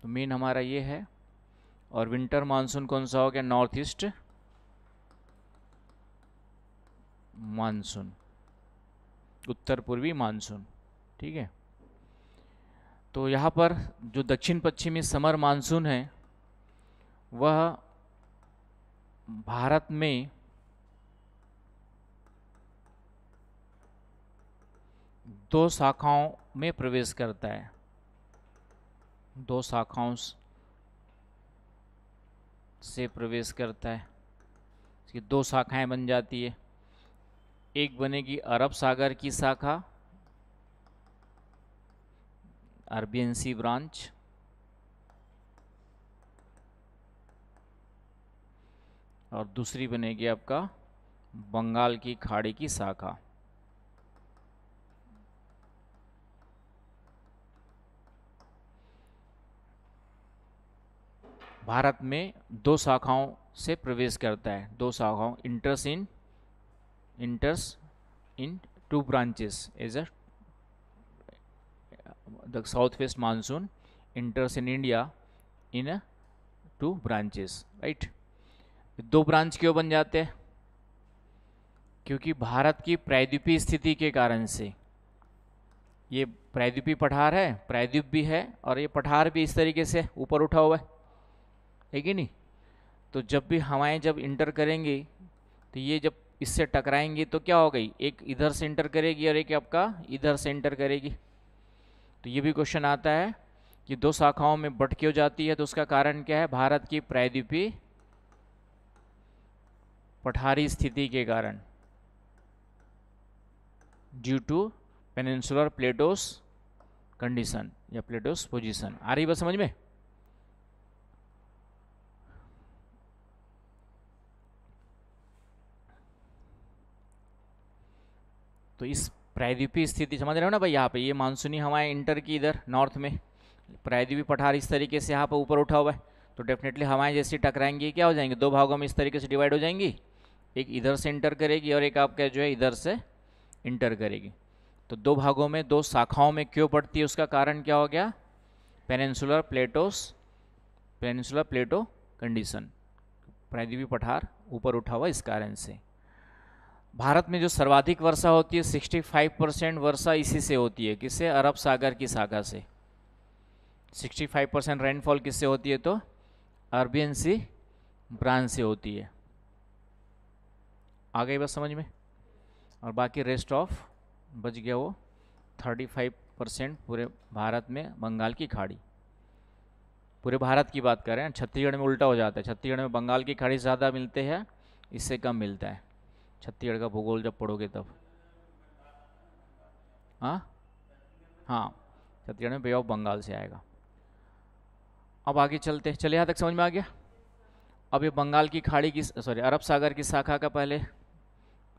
तो मेन हमारा ये है। और विंटर मानसून कौन सा हो गया, नॉर्थ ईस्ट मानसून, उत्तर पूर्वी मानसून, ठीक है। तो यहाँ पर जो दक्षिण पश्चिमी समर मानसून है वह भारत में दो शाखाओं में प्रवेश करता है, दो शाखाओं से प्रवेश करता है। इसकी दो शाखाएं बन जाती है, एक बनेगी अरब सागर की शाखा, अरबियन सी ब्रांच, और दूसरी बनेगी आपका बंगाल की खाड़ी की शाखा। भारत में दो शाखाओं से प्रवेश करता है, दो शाखाओं, enters in two branches as a the south west monsoon enters in India in two branches, right. दो ब्रांच क्यों बन जाते हैं? क्योंकि भारत की प्रायद्वीपीय स्थिति के कारण से, ये प्रायद्वीपीय पठार है, प्रायद्वीप भी है और ये पठार भी इस तरीके से ऊपर उठा हुआ है कि नहीं। तो जब भी हवाएं जब इंटर करेंगी तो ये जब इससे टकराएंगी तो क्या हो गई, एक इधर से इंटर करेगी और एक आपका इधर से इंटर करेगी। तो ये भी क्वेश्चन आता है कि दो शाखाओं में बट क्यों जाती है, तो उसका कारण क्या है, भारत की प्रायद्वीपीय पठारी स्थिति के कारण, due to peninsular plateaus condition या प्लेटोस पोजीशन। आ रही बात समझ में? तो इस प्रायद्वीपीय स्थिति समझ रहे हो ना भाई, यहाँ पे ये मानसूनी हवाएं इंटर की इधर नॉर्थ में, प्रायद्वीपीय पठार इस तरीके से यहाँ पर ऊपर उठा हुआ है, तो डेफिनेटली हवाएं जैसी टकराएंगी क्या हो जाएंगी, दो भागों में इस तरीके से डिवाइड हो जाएंगी, एक इधर से इंटर करेगी और एक आपका जो है इधर से इंटर करेगी। तो दो भागों में, दो शाखाओं में क्यों पड़ती है, उसका कारण क्या हो गया, पेनिनसुलर प्लेटो कंडीशन, प्रायद्वीपीय पठार ऊपर उठा हुआ इस कारण से। भारत में जो सर्वाधिक वर्षा होती है 65% वर्षा इसी से होती है, किससे, अरब सागर की शाखा से। 65% रेनफॉल किससे होती है, तो अरबियन सी ब्रांच से होती है। आ गई बस समझ में। और बाकी रेस्ट ऑफ बच गया वो 35% पूरे भारत में बंगाल की खाड़ी। पूरे भारत की बात करें, छत्तीसगढ़ में उल्टा हो जाता है, छत्तीसगढ़ में बंगाल की खाड़ी ज़्यादा मिलते हैं, इससे कम मिलता है। छत्तीसगढ़ का भूगोल जब पढ़ोगे तब, हाँ हाँ, छत्तीसगढ़ में बे ऑफ बंगाल से आएगा। अब आगे चलते, चले यहाँ तक समझ में आ गया। अब ये बंगाल की खाड़ी की, सॉरी, अरब सागर की शाखा का पहले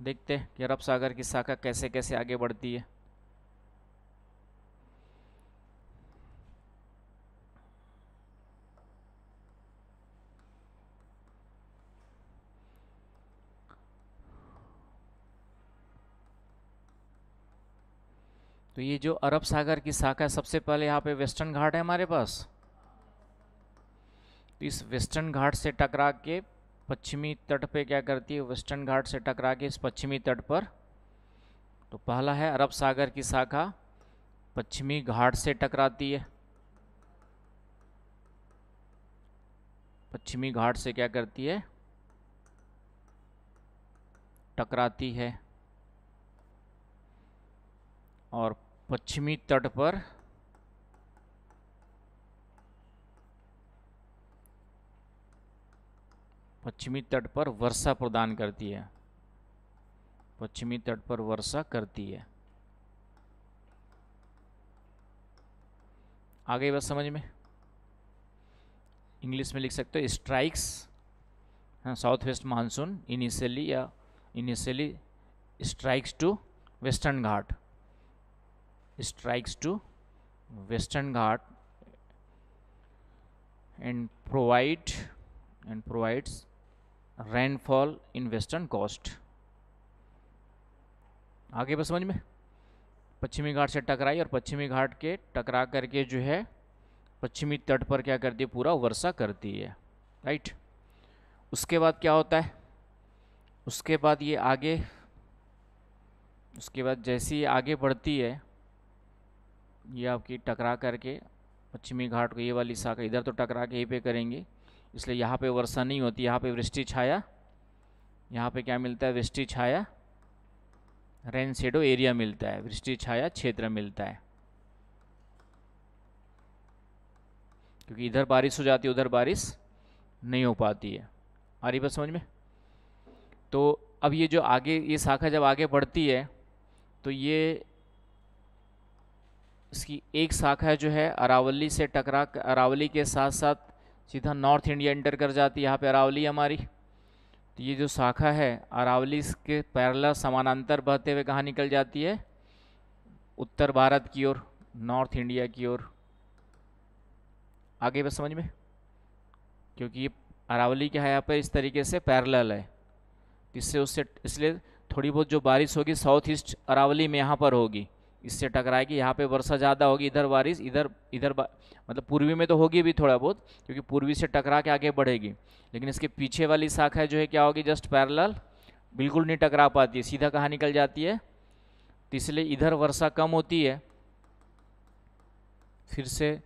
देखते हैं कि अरब सागर की शाखा कैसे कैसे आगे बढ़ती है। तो ये जो अरब सागर की शाखा है, सबसे पहले यहाँ पे वेस्टर्न घाट है हमारे पास, तो इस वेस्टर्न घाट से टकरा के पश्चिमी तट पे क्या करती है, वेस्टर्न घाट से टकरा के इस पश्चिमी तट पर, तो पहला है अरब सागर की शाखा पश्चिमी घाट से टकराती है, पश्चिमी घाट से क्या करती है, टकराती है, और पश्चिमी तट पर वर्षा प्रदान करती है, पश्चिमी तट पर वर्षा करती है। आ गई बात समझ में। इंग्लिश में लिख सकते हो स्ट्राइक्स, हाँ, south west monsoon initially strikes to western Ghat, strikes to western ghat and provides rainfall in western coast। आगे बस समझ में, पश्चिमी घाट से टकराई और पश्चिमी घाट के टकरा करके जो है पश्चिमी तट पर क्या करती है, पूरा वर्षा करती है, राइट। उसके बाद क्या होता है, उसके बाद ये आगे, उसके बाद जैसे ही आगे बढ़ती है, ये आपकी टकरा करके पश्चिमी घाट को, ये वाली शाखा इधर तो टकरा के यहीं पे करेंगे, इसलिए यहाँ पे वर्षा नहीं होती, यहाँ पे वृष्टि छाया यहाँ पे क्या मिलता है, वृष्टि छाया रेन शेडो एरिया मिलता है, वृष्टि छाया क्षेत्र मिलता है, क्योंकि इधर बारिश हो जाती है उधर बारिश नहीं हो पाती है। आ रही बात समझ में? तो अब ये जो आगे ये शाखा जब आगे बढ़ती है तो ये इसकी एक शाखा जो है अरावली से टकरा, अरावली के साथ साथ सीधा नॉर्थ इंडिया एंटर कर जाती है। यहाँ पे अरावली हमारी, तो ये जो शाखा है अरावली के पैरेलल समानांतर बहते हुए कहाँ निकल जाती है, उत्तर भारत की ओर, नॉर्थ इंडिया की ओर। आगे बस समझ में, क्योंकि ये अरावली क्या है यहाँ पे इस तरीके से पैरेलल है, इससे उससे इसलिए थोड़ी बहुत जो बारिश होगी साउथ ईस्ट अरावली में यहाँ पर होगी, इससे टकराएगी, यहाँ पे वर्षा ज़्यादा होगी, इधर बारिश इधर इधर मतलब पूर्वी में तो होगी भी थोड़ा बहुत, क्योंकि पूर्वी से टकरा के आगे बढ़ेगी, लेकिन इसके पीछे वाली शाखा जो है क्या होगी, जस्ट पैरेलल, बिल्कुल नहीं टकरा पाती है, सीधा कहाँ निकल जाती है, तो इसलिए इधर वर्षा कम होती है फिर से,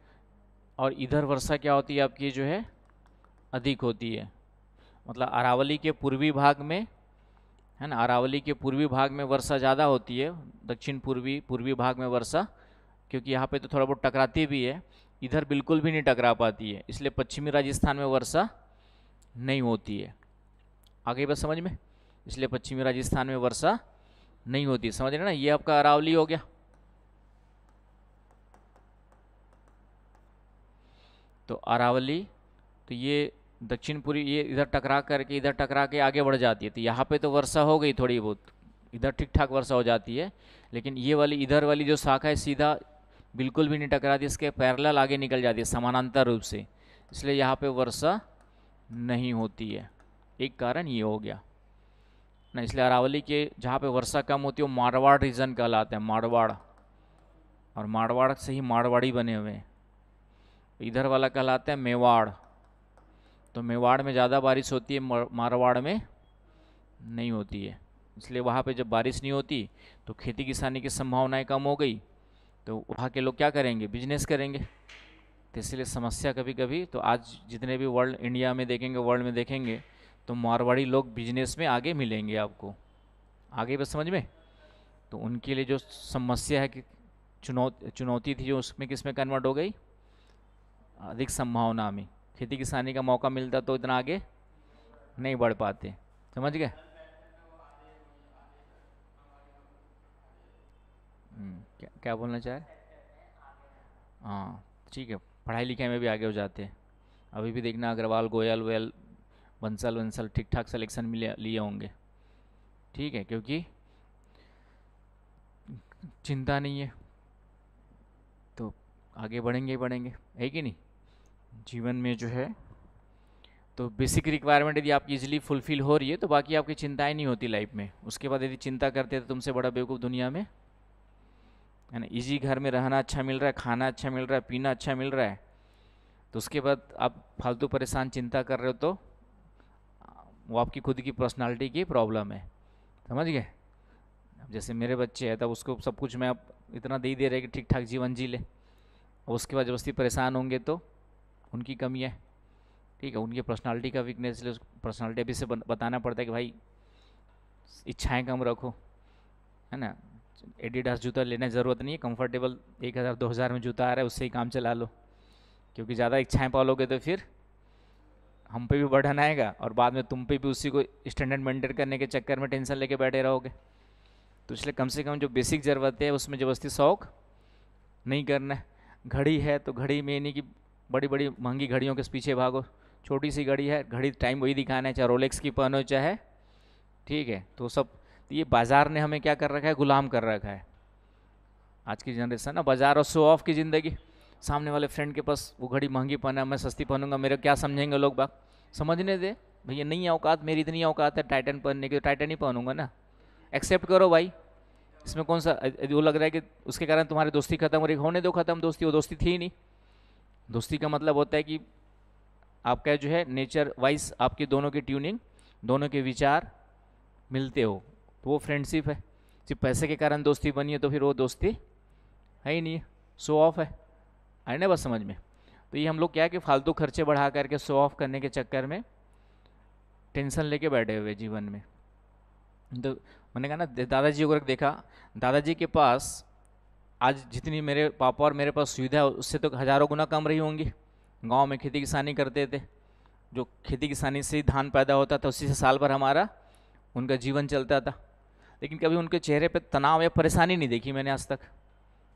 और इधर वर्षा क्या होती है आपकी जो है अधिक होती है। मतलब अरावली के पूर्वी भाग में है ना, अरावली के पूर्वी भाग में वर्षा ज़्यादा होती है, दक्षिण पूर्वी भाग में वर्षा, क्योंकि यहाँ पे तो थोड़ा बहुत टकराती भी है, इधर बिल्कुल भी नहीं टकरा पाती है, इसलिए पश्चिमी राजस्थान में वर्षा नहीं होती है। आगे बस समझ में, इसलिए पश्चिमी राजस्थान में वर्षा नहीं होती, समझ रहे ना। ये आपका अरावली हो गया। तो अरावली, तो ये दक्षिण पूर्वी, ये इधर टकरा के आगे बढ़ जाती है, तो यहाँ पे तो वर्षा हो गई थोड़ी बहुत, इधर ठीक ठाक वर्षा हो जाती है, लेकिन ये वाली इधर वाली जो शाखा है सीधा बिल्कुल भी नहीं टकराती, इसके पैरेलल आगे निकल जाती है समानांतर रूप से, इसलिए यहाँ पे वर्षा नहीं होती है। एक कारण ये हो गया ना, इसलिए अरावली के जहाँ पे वर्षा कम होती है वो मारवाड़ रीजन कहलाता है, मारवाड़, और मारवाड़ से ही मारवाड़ी बने हुए हैं। इधर वाला कहलाता है मेवाड़, तो मेवाड़ में ज़्यादा बारिश होती है, मारवाड़ में नहीं होती है, इसलिए वहाँ पे जब बारिश नहीं होती तो खेती किसानी की संभावनाएं कम हो गई, तो वहाँ के लोग क्या करेंगे, बिजनेस करेंगे, तो इसलिए समस्या कभी कभी, तो आज जितने भी वर्ल्ड, इंडिया में देखेंगे, वर्ल्ड में देखेंगे, तो मारवाड़ी लोग बिजनेस में आगे मिलेंगे आपको। आगे बस समझ में, तो उनके लिए जो समस्या है कि चुनौती थी जो उसमें किस में कन्वर्ट हो गई, अधिक संभावना में, खेती किसानी का मौका मिलता तो इतना आगे नहीं बढ़ पाते। समझ गए? क्या क्या बोलना चाहे? हाँ ठीक है, पढ़ाई लिखाई में भी आगे हो जाते हैं। अभी भी देखना अग्रवाल गोयल वेल बंसल वंसल ठीक ठाक सिलेक्शन मिले लिए होंगे, ठीक है, क्योंकि चिंता नहीं है तो आगे बढ़ेंगे ही बढ़ेंगे, है कि नहीं। जीवन में जो है तो बेसिक रिक्वायरमेंट यदि आपकी इजीली फुलफिल हो रही है तो बाकी आपकी चिंताएं नहीं होती लाइफ में। उसके बाद यदि चिंता करते हैं तो तुमसे बड़ा बेवकूफ़ दुनिया में है ना। इजी घर में रहना अच्छा मिल रहा है, खाना अच्छा मिल रहा है, पीना अच्छा मिल रहा है, तो उसके बाद आप फालतू परेशान चिंता कर रहे हो तो वो आपकी खुद की पर्सनालिटी की प्रॉब्लम है। समझ गए? जैसे मेरे बच्चे हैं तब उसको सब कुछ मैं अब इतना दे ही दे रहे कि ठीक ठाक जीवन जी ले, और उसके बाद जबरदस्ती परेशान होंगे तो उनकी कमी है, ठीक है, उनकी पर्सनालिटी का वीकनेस, इसलिए पर्सनालिटी अभी से बताना पड़ता है कि भाई इच्छाएं कम रखो, है ना। एडिडास जूता लेने की ज़रूरत नहीं है, कंफर्टेबल 1000-2000 में जूता आ रहा है उससे ही काम चला लो, क्योंकि ज़्यादा इच्छाएं पालोगे तो फिर हम पे भी बर्डन आएगा और बाद में तुम पे भी उसी को स्टैंडर्ड मेंटेन करने के चक्कर में टेंशन लेके बैठे रहोगे। तो इसलिए कम से कम जो बेसिक ज़रूरत है उसमें ज़बरदस्ती शौक नहीं करना है। घड़ी है तो घड़ी में नहीं कि बड़ी बड़ी महंगी घड़ियों के पीछे भागो, छोटी सी घड़ी है, घड़ी टाइम वही दिखाना है, चाहे रोलेक्स की पहनो चाहे, ठीक है। तो सब ये बाज़ार ने हमें क्या कर रखा है, गुलाम कर रखा है। आज की जनरेशन ना बाज़ार और शो ऑफ की ज़िंदगी, सामने वाले फ्रेंड के पास वो घड़ी महंगी पहना, मैं सस्ती पहनूंगा, मेरे क्या समझेंगे लोग बाग। समझने दे भैया, नहीं औकात मेरी, इतनी औकात है टाइटन पहनने की, टाइटन ही पहनूंगा ना, एक्सेप्ट करो भाई, इसमें कौन सा वो लग रहा है कि उसके कारण तुम्हारी दोस्ती खत्म हो रही, होने दो खत्म दोस्ती, वो दोस्ती थी ही नहीं। दोस्ती का मतलब होता है कि आपका जो है नेचर वाइज आपकी दोनों की ट्यूनिंग, दोनों के विचार मिलते हो, तो वो फ्रेंडशिप है। सिर्फ पैसे के कारण दोस्ती बनी है तो फिर वो दोस्ती है ही नहीं, शो ऑफ है, आए ना बस समझ में। तो ये हम लोग क्या है कि फालतू खर्चे बढ़ा करके शो ऑफ करने के चक्कर में टेंशन लेके बैठे हुए जीवन में। तो मैंने कहा ना, दादाजी को देखा, दादाजी के पास आज जितनी मेरे पापा और मेरे पास सुविधा है उससे तो हज़ारों गुना कम रही होंगी। गांव में खेती किसानी करते थे, जो खेती किसानी से ही धान पैदा होता था, उसी से साल भर हमारा उनका जीवन चलता था। लेकिन कभी उनके चेहरे पे तनाव या परेशानी नहीं देखी मैंने आज तक,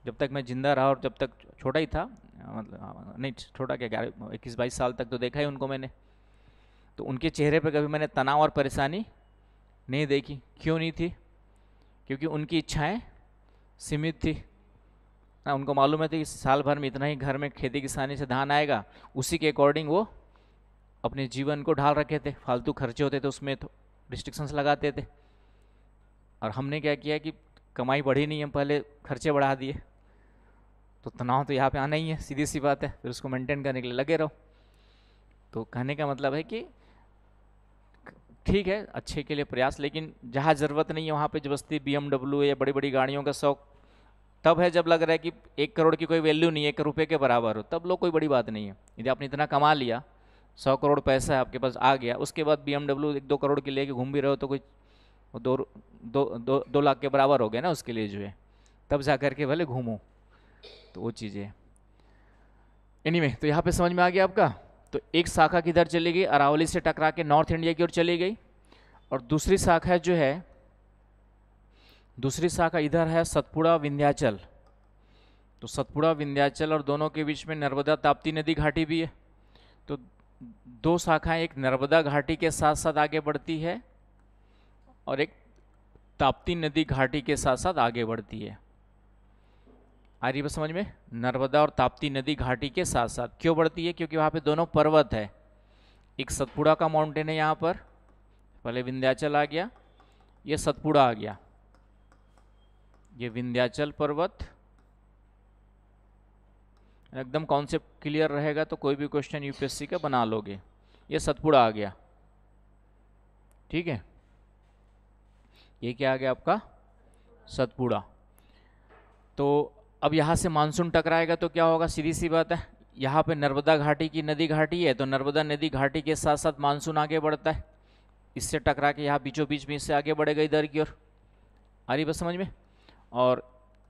जब तक मैं जिंदा रहा और जब तक छोटा ही था, मतलब नहीं छोटा क्या, 21-22 साल तक तो देखा ही उनको मैंने। तो उनके चेहरे पे कभी मैंने तनाव और परेशानी नहीं देखी। क्यों नहीं थी? क्योंकि उनकी इच्छाएं सीमित थी ना। उनको मालूम है कि साल भर में इतना ही घर में खेती किसानी से धान आएगा, उसी के अकॉर्डिंग वो अपने जीवन को ढाल रखे थे। फालतू खर्चे होते थे उसमें तो रिस्ट्रिक्शंस लगाते थे। और हमने क्या किया कि कमाई बढ़ी नहीं, हम पहले खर्चे बढ़ा दिए। तो तनाव तो यहाँ पे आना ही है, सीधी सी बात है। फिर उसको मेंटेन करने के लिए लगे रहो। तो कहने का मतलब है कि ठीक है, अच्छे के लिए प्रयास, लेकिन जहाँ ज़रूरत नहीं है वहाँ पे जबरदस्ती BMW या बड़ी बड़ी गाड़ियों का शौक तब है जब लग रहा है कि 1 करोड़ की कोई वैल्यू नहीं है, 1 रुपये के बराबर हो, तब लोग कोई बड़ी बात नहीं है। यदि आपने इतना कमा लिया, 100 करोड़ पैसा है आपके पास आ गया, उसके बाद BMW 1-2 करोड़ की लेके घूम भी रहे हो तो कोई 2 लाख के बराबर हो गया ना उसके लिए जो है, तब जा कर के भले घूमो। तो वो चीज़ें एनीवे, तो यहाँ पे समझ में आ गया आपका। तो एक शाखा किधर चली गई, अरावली से टकरा के नॉर्थ इंडिया की ओर चली गई। और दूसरी शाखा जो है, दूसरी शाखा इधर है सतपुड़ा विंध्याचल। तो सतपुड़ा विंध्याचल और दोनों के बीच में नर्मदा ताप्ती नदी घाटी भी है। तो 2 शाखाएं, एक नर्मदा घाटी के साथ साथ आगे बढ़ती है और एक ताप्ती नदी घाटी के साथ साथ आगे बढ़ती है। आ रही बात समझ में? नर्मदा और ताप्ती नदी घाटी के साथ साथ क्यों बढ़ती है? क्योंकि वहाँ पे दोनों पर्वत है। एक सतपुड़ा का माउंटेन है यहाँ पर, पहले विंध्याचल आ गया, ये सतपुड़ा आ गया, ये विंध्याचल पर्वत। एकदम कॉन्सेप्ट क्लियर रहेगा तो कोई भी क्वेश्चन यूपीएससी का बना लोगे। ये सतपुड़ा आ गया, ठीक है। ये क्या आ गया आपका? सतपुड़ा। तो अब यहाँ से मानसून टकराएगा तो क्या होगा? सीधी सी बात है, यहाँ पे नर्मदा घाटी की नदी घाटी है, तो नर्मदा नदी घाटी के साथ साथ मानसून आगे बढ़ता है, इससे टकरा के यहाँ बीचों बीच में इससे आगे बढ़ेगा इधर की ओर। आ रही बात समझ में? और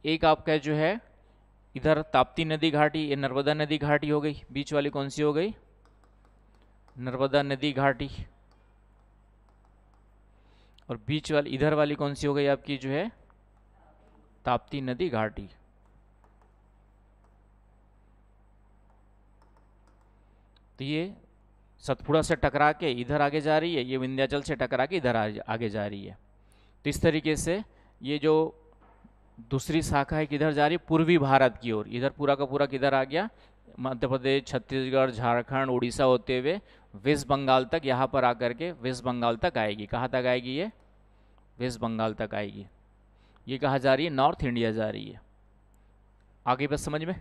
एक आपका जो है इधर ताप्ती नदी घाटी, ये नर्मदा नदी घाटी हो गई, बीच वाली कौन सी हो गई? नर्मदा नदी घाटी। और बीच वाली इधर वाली कौन सी हो गई आपकी जो है? ताप्ती नदी घाटी। तो ये सतपुड़ा से टकरा के इधर आगे जा रही है, ये विंध्याचल से टकरा के इधर आगे जा रही है। तो इस तरीके से ये जो दूसरी शाखा है किधर जा रही है? पूर्वी भारत की ओर। इधर पूरा का पूरा किधर आ गया? मध्य प्रदेश, छत्तीसगढ़, झारखंड, उड़ीसा होते हुए वेस्ट बंगाल तक, यहाँ पर आकर के वेस्ट बंगाल तक आएगी। कहाँ तक आएगी ये? वेस्ट बंगाल तक आएगी। ये कहाँ जा रही है? नॉर्थ इंडिया जा रही है। आगे बस समझ में?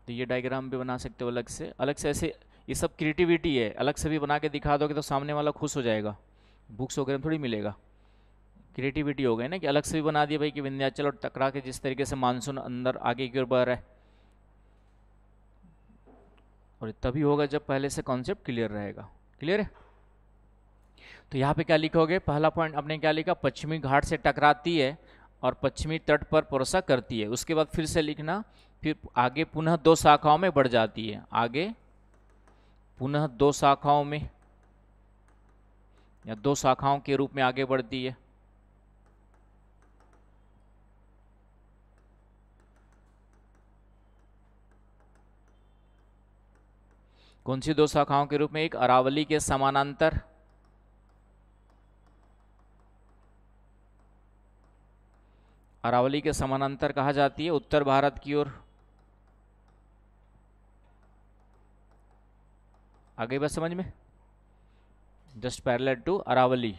तो ये डायग्राम भी बना सकते हो अलग से ऐसे। ये सब क्रिएटिविटी है, अलग से भी बना के दिखा दोगे तो सामने वाला खुश हो जाएगा, बुक्स वगैरह में थोड़ी मिलेगा। क्रिएटिविटी हो गई ना कि अलग से भी बना दिया भाई कि विंध्याचल और टकरा के जिस तरीके से मानसून अंदर आगे की ओर बढ़ रहा है। और तभी होगा जब पहले से कॉन्सेप्ट क्लियर रहेगा। क्लियर है? तो यहाँ पे क्या लिखोगे? पहला पॉइंट आपने क्या लिखा? पश्चिमी घाट से टकराती है और पश्चिमी तट पर परोसा करती है। उसके बाद फिर से लिखना, फिर आगे पुनः 2 शाखाओं में बढ़ जाती है। आगे पुनः 2 शाखाओं में या 2 शाखाओं के रूप में आगे बढ़ती है। कौन सी 2 शाखाओं के रूप में? एक अरावली के समानांतर, अरावली के समानांतर कहा जाती है उत्तर भारत की ओर। आगे बस समझ में? Just parallel to Aravalli.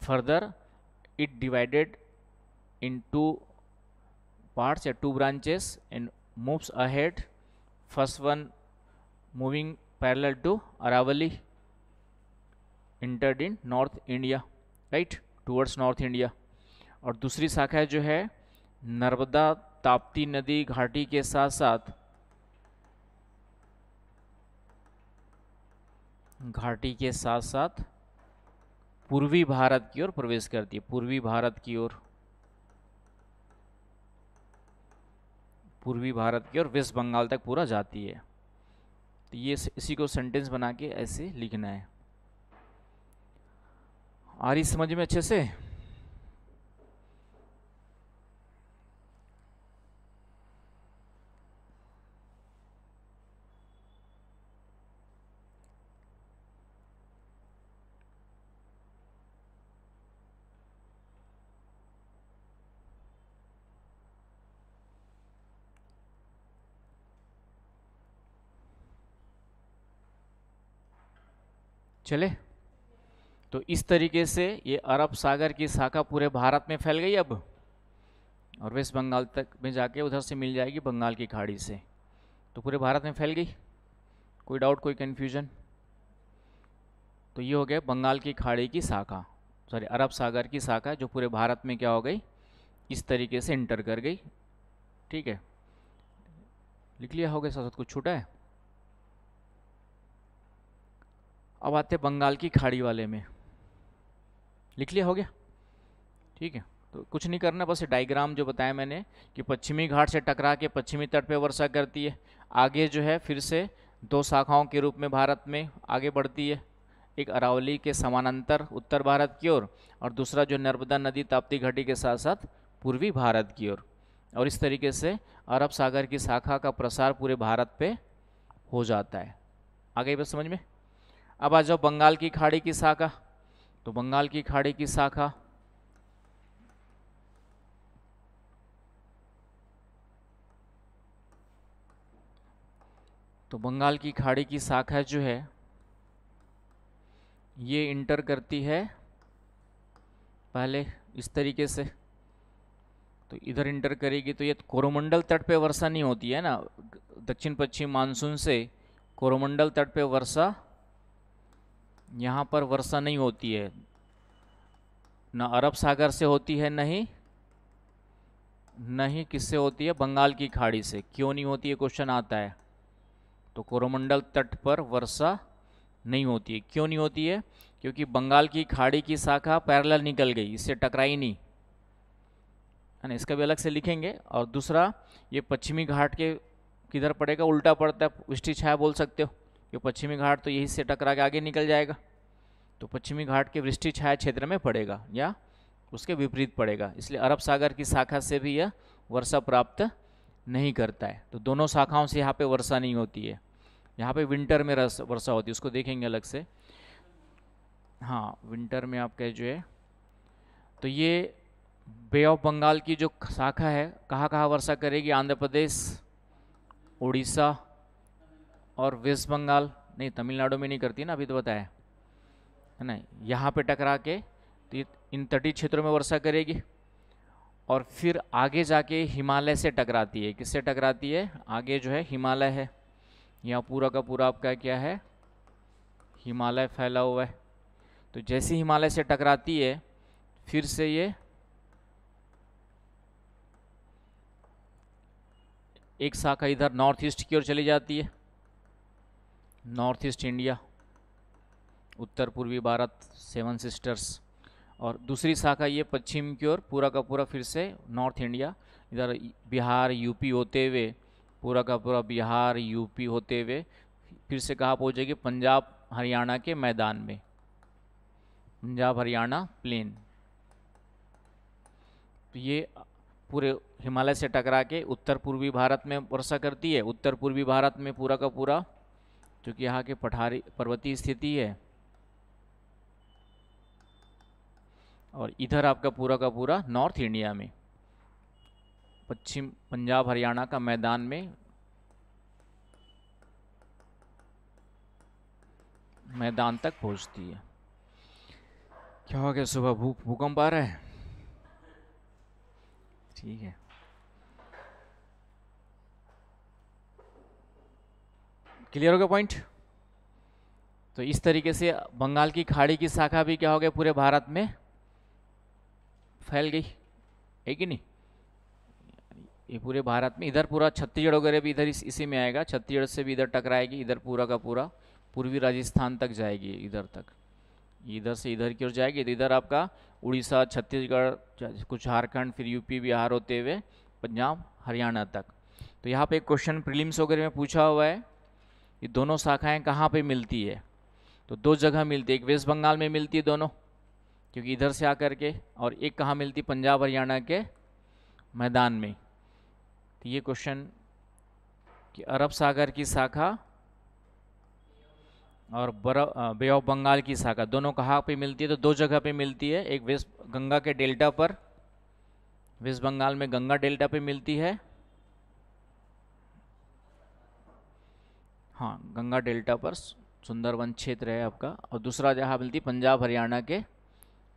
Further it divided in 2 parts या 2 branches and moves ahead. First one moving parallel to Aravali, entered in North India, right, towards North India. और दूसरी शाखा जो है नर्मदा ताप्ती नदी घाटी के साथ साथ घाटी के साथ साथ पूर्वी भारत की ओर प्रवेश करती है, पूर्वी भारत की ओर, पूर्वी भारत की ओर वेस्ट बंगाल तक पूरा जाती है। तो ये इसी को सेंटेंस बना के ऐसे लिखना है। आ रही समझ में अच्छे से? चले, तो इस तरीके से ये अरब सागर की शाखा पूरे भारत में फैल गई अब, और वेस्ट बंगाल तक में जाके उधर से मिल जाएगी बंगाल की खाड़ी से, तो पूरे भारत में फैल गई। कोई डाउट, कोई कन्फ्यूजन? तो ये हो गया बंगाल की खाड़ी की शाखा, सॉरी अरब सागर की शाखा, जो पूरे भारत में क्या हो गई, इस तरीके से इंटर कर गई। ठीक है, लिख लिया होगा, साथ कुछ छूटा है? अब आते बंगाल की खाड़ी वाले में, लिख लिया हो गया? ठीक है, तो कुछ नहीं करना, बस डायग्राम जो बताया मैंने कि पश्चिमी घाट से टकरा के पश्चिमी तट पे वर्षा करती है, आगे जो है फिर से दो शाखाओं के रूप में भारत में आगे बढ़ती है, एक अरावली के समानांतर उत्तर भारत की ओर, और दूसरा जो नर्मदा नदी ताप्ती घाटी के साथ साथ पूर्वी भारत की ओर, और इस तरीके से अरब सागर की शाखा का प्रसार पूरे भारत पे हो जाता है। आ गई बस समझ में? अब आ जाओ बंगाल की खाड़ी की शाखा। तो बंगाल की खाड़ी की शाखा तो बंगाल की खाड़ी की शाखा जो है ये इंटर करती है पहले इस तरीके से, तो इधर इंटर करेगी, तो ये कोरोमंडल तट पे वर्षा नहीं होती है ना, दक्षिण पश्चिम मानसून से कोरोमंडल तट पे वर्षा, यहाँ पर वर्षा नहीं होती है, ना अरब सागर से होती है, नहीं किससे होती है, बंगाल की खाड़ी से। क्यों नहीं होती है क्वेश्चन आता है, तो कोरोमंडल तट पर वर्षा नहीं होती है। क्यों नहीं होती है? क्योंकि बंगाल की खाड़ी की शाखा पैरेलल निकल गई, इससे टकराई नहीं, है ना, इसका भी अलग से लिखेंगे। और दूसरा, ये पश्चिमी घाट के किधर पड़ेगा, उल्टा पड़ता है, वृष्टि छाया बोल सकते हो, कि पश्चिमी घाट तो यही से टकरा के आगे निकल जाएगा, तो पश्चिमी घाट के वृष्टि छाया क्षेत्र में पड़ेगा या उसके विपरीत पड़ेगा, इसलिए अरब सागर की शाखा से भी यह वर्षा प्राप्त नहीं करता है। तो दोनों शाखाओं से यहाँ पे वर्षा नहीं होती है, यहाँ पे विंटर में वर्षा होती है, उसको देखेंगे अलग से। हाँ, विंटर में आपका जो है, तो ये बे ऑफ बंगाल की जो शाखा है कहाँ कहाँ वर्षा करेगी, आंध्र प्रदेश, उड़ीसा और वेस्ट बंगाल, नहीं तमिलनाडु में नहीं करती ना, अभी तो बताया है ना, यहाँ पे टकरा के तो इन तटीय क्षेत्रों में वर्षा करेगी, और फिर आगे जाके हिमालय से टकराती है। किससे टकराती है? आगे जो है हिमालय है, यहाँ पूरा का पूरा आपका क्या है, हिमालय फैला हुआ है। तो जैसे हिमालय से टकराती है, फिर से ये एक शाखा इधर नॉर्थ ईस्ट की ओर चली जाती है, नॉर्थ ईस्ट इंडिया, उत्तर पूर्वी भारत, सेवन सिस्टर्स, और दूसरी शाखा ये पश्चिम की ओर पूरा का पूरा फिर से नॉर्थ इंडिया, इधर बिहार यूपी होते हुए, पूरा का पूरा बिहार यूपी होते हुए फिर से कहाँ पहुँचेगी, पंजाब हरियाणा के मैदान में, पंजाब हरियाणा प्लेन। तो ये पूरे हिमालय से टकरा के उत्तर पूर्वी भारत में वर्षा करती है, उत्तर पूर्वी भारत में पूरा का पूरा, क्योंकि यहाँ के पठारी पर्वतीय स्थिति है, और इधर आपका पूरा का पूरा नॉर्थ इंडिया में, पश्चिम पंजाब हरियाणा का मैदान में, मैदान तक पहुंचती है। क्या हो गया, सुबह भूकंप आ रहा है? ठीक है, क्लियर हो गया पॉइंट? तो इस तरीके से बंगाल की खाड़ी की शाखा भी क्या हो गया, पूरे भारत में फैल गई, है कि नहीं? ये पूरे भारत में, इधर पूरा छत्तीसगढ़ वगैरह भी इधर इसी में आएगा, छत्तीसगढ़ से भी इधर टकराएगी, इधर पूरा का पूरा पूर्वी राजस्थान तक जाएगी, इधर तक, इधर से इधर की ओर जाएगी, तो इधर आपका उड़ीसा, छत्तीसगढ़, कुछ झारखंड, फिर यूपी बिहार होते हुए पंजाब हरियाणा तक। तो यहाँ पे एक क्वेश्चन प्रीलिम्स वगैरह में पूछा हुआ है, ये दोनों शाखाएं कहाँ पे मिलती है? तो दो जगह मिलती है, एक वेस्ट बंगाल में मिलती है दोनों, क्योंकि इधर से आकर के, और एक कहाँ मिलती है? पंजाब हरियाणा के मैदान में। तो ये क्वेश्चन कि अरब सागर की शाखा और बे ऑफ बंगाल की शाखा दोनों कहाँ पे मिलती है? तो दो जगह पे मिलती है, एक वेस्ट गंगा के डेल्टा पर, वेस्ट बंगाल में गंगा डेल्टा पे मिलती है, हाँ गंगा डेल्टा पर सुंदरवन क्षेत्र है आपका, और दूसरा जहाँ मिलती है पंजाब हरियाणा के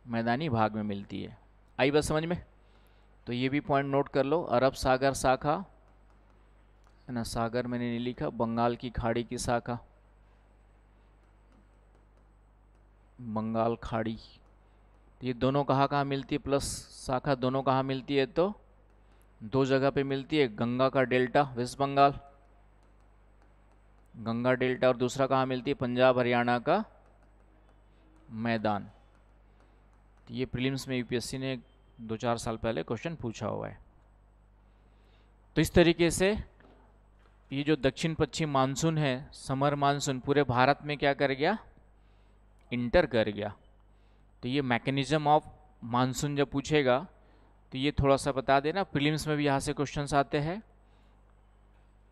मैदानी भाग में मिलती है। आई बात समझ में? तो ये भी पॉइंट नोट कर लो, अरब सागर शाखा है ना, सागर मैंने नहीं लिखा, बंगाल की खाड़ी की शाखा, बंगाल खाड़ी, तो ये दोनों कहाँ कहाँ मिलती है, प्लस शाखा दोनों कहाँ मिलती है? तो दो जगह पे मिलती है, गंगा का delta west Bengal, Ganga delta, और दूसरा कहाँ मिलती है? पंजाब हरियाणा का मैदान। तो ये प्रीलिम्स में यूपीएससी ने 2-4 साल पहले क्वेश्चन पूछा हुआ है। तो इस तरीके से ये जो दक्षिण पश्चिम मानसून है, समर मानसून, पूरे भारत में क्या कर गया? इंटर कर गया। तो ये मैकेनिज्म ऑफ मानसून जब पूछेगा तो ये थोड़ा सा बता देना, प्रीलिम्स में भी यहाँ से क्वेश्चंस आते हैं,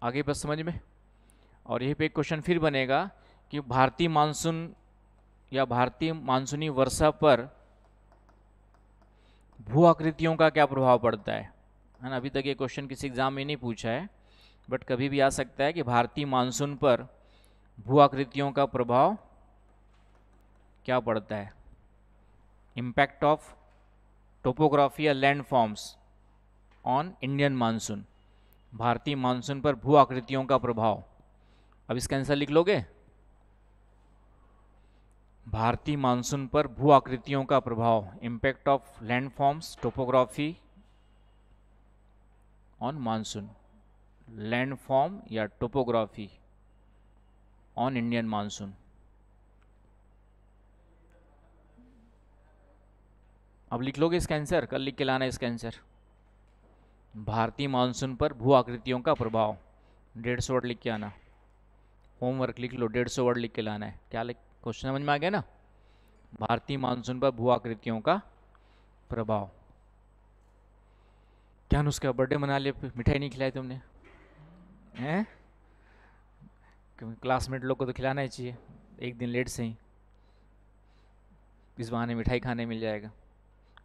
आगे बस समझ में। और यहीं पे एक क्वेश्चन फिर बनेगा कि भारतीय मानसून या भारतीय मानसूनी वर्षा पर भू आकृतियों का क्या प्रभाव पड़ता है ना? अभी तक ये क्वेश्चन किसी एग्जाम में नहीं पूछा है, बट कभी भी आ सकता है कि भारतीय मानसून पर भू आकृतियों का प्रभाव क्या पड़ता है, इम्पैक्ट ऑफ टोपोग्राफी या land forms on Indian monsoon, भारतीय मानसून पर भू आकृतियों का प्रभाव। अब इसका आंसर लिख लोगे, भारतीय मानसून पर भू आकृतियों का प्रभाव, impact of land forms, topography on monsoon, land form या टोपोग्राफी ऑन इंडियन मानसून। अब लिख लोगे इसका आंसर, कल लिख के लाना इसका आंसर, भारतीय मानसून पर भू आकृतियों का प्रभाव, 150 वर्ड लिख के आना, होमवर्क लिख लो, 150 वर्ड लिख के लाना है। क्या लिख, क्वेश्चन समझ में आ गया ना? भारतीय मानसून पर भू आकृतियों का प्रभाव। क्या उसका बर्थडे मना लिया, मिठाई नहीं खिलाई तुमने? हैं? क्लासमेट लोग को तो खिलाना ही चाहिए, एक दिन लेट से ही, इस बहाने मिठाई खाने मिल जाएगा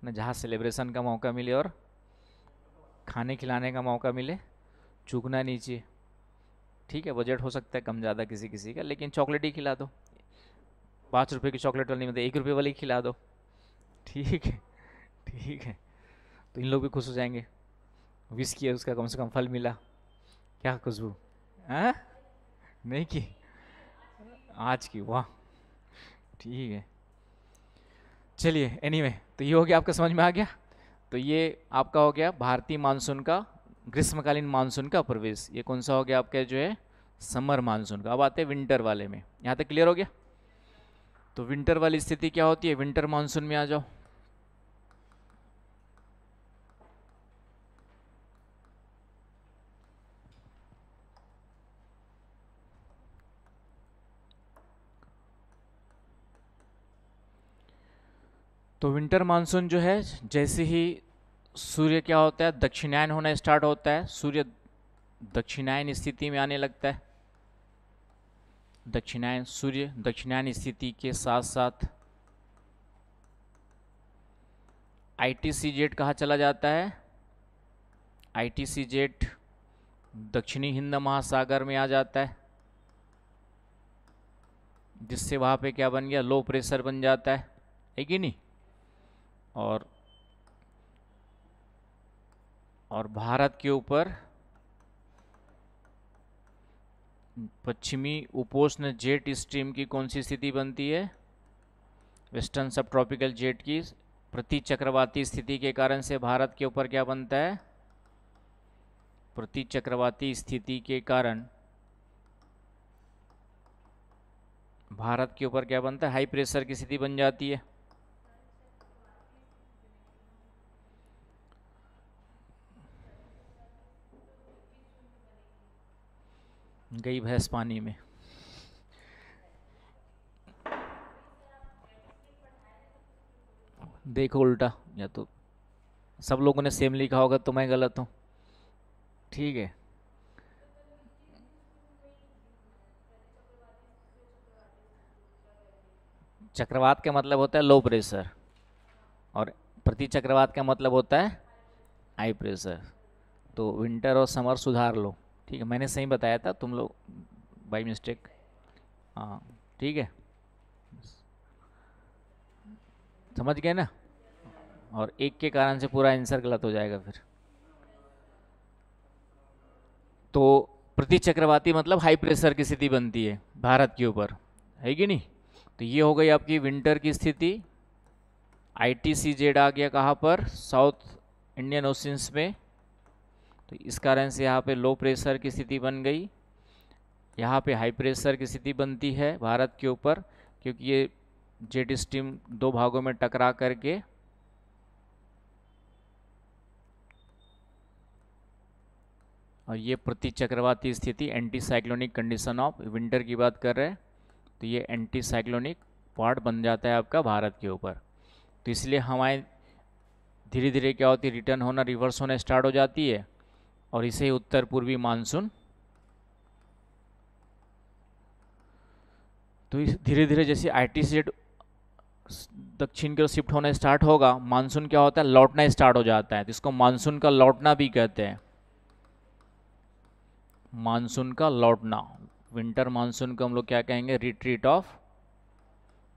ना, जहाँ सेलिब्रेशन का मौका मिले और खाने खिलाने का मौका मिले, चूकना नहीं चाहिए। ठीक है, बजट हो सकता है कम ज़्यादा किसी किसी का, लेकिन चॉकलेट ही खिला दो, 5 रुपये की चॉकलेट वाली, मतलब 1 रुपये वाली खिला दो, ठीक है, ठीक है, तो इन लोग भी खुश हो जाएंगे, विश किया उसका कम से कम फल मिला। क्या खुशबू, हाँ नहीं की आज की, वाह ठीक है। चलिए एनीवे, तो ये हो गया, आपका समझ में आ गया। तो ये आपका हो गया भारतीय मानसून का, ग्रीष्मकालीन मानसून का प्रवेश। ये कौन सा हो गया आपका, जो है समर मानसून का। अब आते हैं विंटर वाले में, यहाँ तक क्लियर हो गया। तो विंटर वाली स्थिति क्या होती है, विंटर मानसून में आ जाओ। तो विंटर मानसून जो है, जैसे ही सूर्य क्या होता है, दक्षिणायन होना स्टार्ट होता है, सूर्य दक्षिणायन स्थिति में आने लगता है, दक्षिणायन, सूर्य दक्षिणायन स्थिति के साथ साथ आईटीसी जेट कहाँ चला जाता है, आईटीसी जेट दक्षिणी हिंद महासागर में आ जाता है, जिससे वहाँ पे क्या बन गया, लो प्रेशर बन जाता है कि नहीं। और भारत के ऊपर पश्चिमी उपोष्ण जेट स्ट्रीम की कौन सी स्थिति बनती है, वेस्टर्न सब ट्रॉपिकल जेट की प्रति चक्रवाती स्थिति के कारण से भारत के ऊपर क्या बनता है, प्रति चक्रवाती स्थिति के कारण भारत के ऊपर क्या बनता है, हाई प्रेशर की स्थिति बन जाती है। गई भैंस पानी में। देखो उल्टा, या तो सब लोगों ने सेम लिखा होगा तो मैं गलत हूँ। ठीक है, चक्रवात का मतलब होता है लो प्रेशर, और प्रति चक्रवात का मतलब होता है हाई प्रेशर। तो विंटर और समर सुधार लो। ठीक है, मैंने सही बताया था, तुम लोग बाई मिस्टेक। हाँ ठीक है, समझ गए ना। और एक के कारण से पूरा आंसर गलत हो जाएगा फिर। तो प्रति चक्रवाती मतलब हाई प्रेशर की स्थिति बनती है भारत के ऊपर, है कि नहीं। तो ये हो गई आपकी विंटर की स्थिति। ITCZ आ गया कहाँ पर, साउथ इंडियन ओशियंस में। तो इस कारण से यहाँ पे लो प्रेशर की स्थिति बन गई, यहाँ पे हाई प्रेशर की स्थिति बनती है भारत के ऊपर, क्योंकि ये जेट स्ट्रीम दो भागों में टकरा करके और ये प्रति चक्रवाती स्थिति anti cyclonic condition of winter की बात कर रहे हैं। तो ये एंटी साइक्लोनिक पार्ट बन जाता है आपका भारत के ऊपर। तो इसलिए हवाएं धीरे धीरे क्या होती है, रिटर्न होना, रिवर्स होना स्टार्ट हो जाती है, और इसे ही उत्तर पूर्वी मानसून। तो इस धीरे धीरे जैसे ITCZ दक्षिण की ओर शिफ्ट होना स्टार्ट होगा, मानसून क्या होता है, लौटना स्टार्ट हो जाता है। तो इसको मानसून का लौटना भी कहते हैं, मानसून का लौटना। विंटर मानसून को हम लोग क्या कहेंगे, रिट्रीट ऑफ,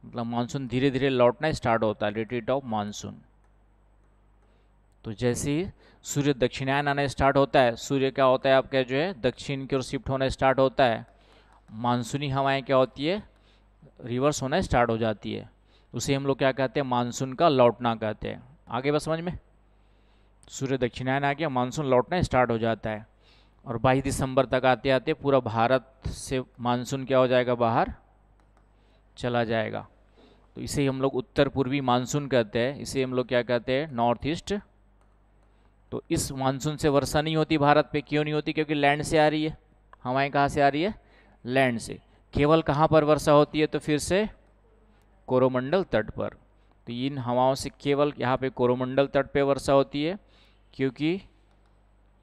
मतलब मानसून धीरे धीरे लौटना स्टार्ट होता है, रिट्रीट ऑफ मानसून। तो जैसे ही सूर्य दक्षिणायन आना स्टार्ट होता है, सूर्य क्या होता है आपका जो है दक्षिण की ओर शिफ्ट होना स्टार्ट होता है, मानसूनी हवाएं क्या होती है, रिवर्स होना स्टार्ट हो जाती है। उसे हम लोग क्या कहते हैं, मानसून का लौटना कहते हैं। आगे बस समझ में, सूर्य दक्षिणायन आ गया, मानसून लौटना स्टार्ट हो जाता है, और 22 दिसंबर तक आते आते पूरा भारत से मानसून क्या हो जाएगा, बाहर चला जाएगा। तो इसे हम लोग उत्तर पूर्वी मानसून कहते हैं, इसे हम लोग क्या कहते हैं, नॉर्थ ईस्ट। तो इस मानसून से वर्षा नहीं होती भारत पे, क्यों नहीं होती, क्योंकि लैंड से आ रही है। हवाएं कहाँ से आ रही है, लैंड से। केवल कहाँ पर वर्षा होती है, तो फिर से कोरोमंडल तट पर। तो इन हवाओं से केवल यहाँ पे कोरोमंडल तट पे वर्षा होती है, क्योंकि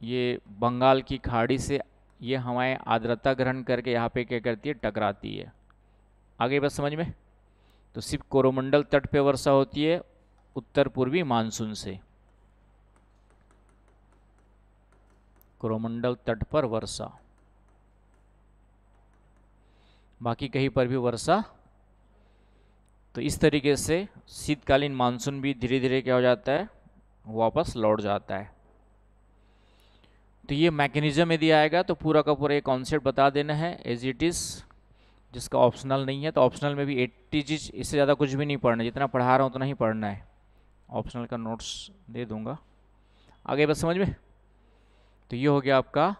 ये बंगाल की खाड़ी से ये हवाएं आर्द्रता ग्रहण करके यहाँ पे क्या करती है, टकराती है। आगे बस समझ में। तो सिर्फ कोरोमंडल तट पे वर्षा होती है उत्तर पूर्वी मानसून से, कोरोमंडल तट पर वर्षा, बाकी कहीं पर भी वर्षा। तो इस तरीके से शीतकालीन मानसून भी धीरे धीरे क्या हो जाता है, वापस लौट जाता है। तो ये मैकेनिज्म यदि आएगा तो पूरा का पूरा एक कॉन्सेप्ट बता देना है एज इट इज़, जिसका ऑप्शनल नहीं है। तो ऑप्शनल में भी 80 चीज, इससे ज़्यादा कुछ भी नहीं पढ़ना, जितना पढ़ा रहा हूँ उतना ही पढ़ना है। ऑप्शनल का नोट्स दे दूंगा। आगे बस समझ में। तो ये हो गया आपका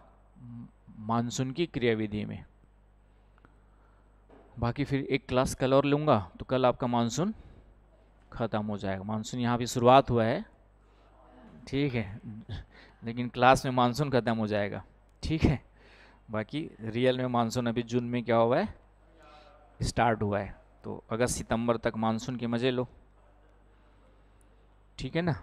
मानसून की क्रियाविधि में। बाकी फिर एक क्लास कल और लूँगा, तो कल आपका मानसून ख़त्म हो जाएगा। मानसून यहाँ भी शुरुआत हुआ है, ठीक है, लेकिन क्लास में मानसून ख़त्म हो जाएगा, ठीक है। बाकी रियल में मानसून अभी जून में क्या हुआ है, स्टार्ट हुआ है। तो अगस्त सितंबर तक मानसून के मज़े लो, ठीक है ना।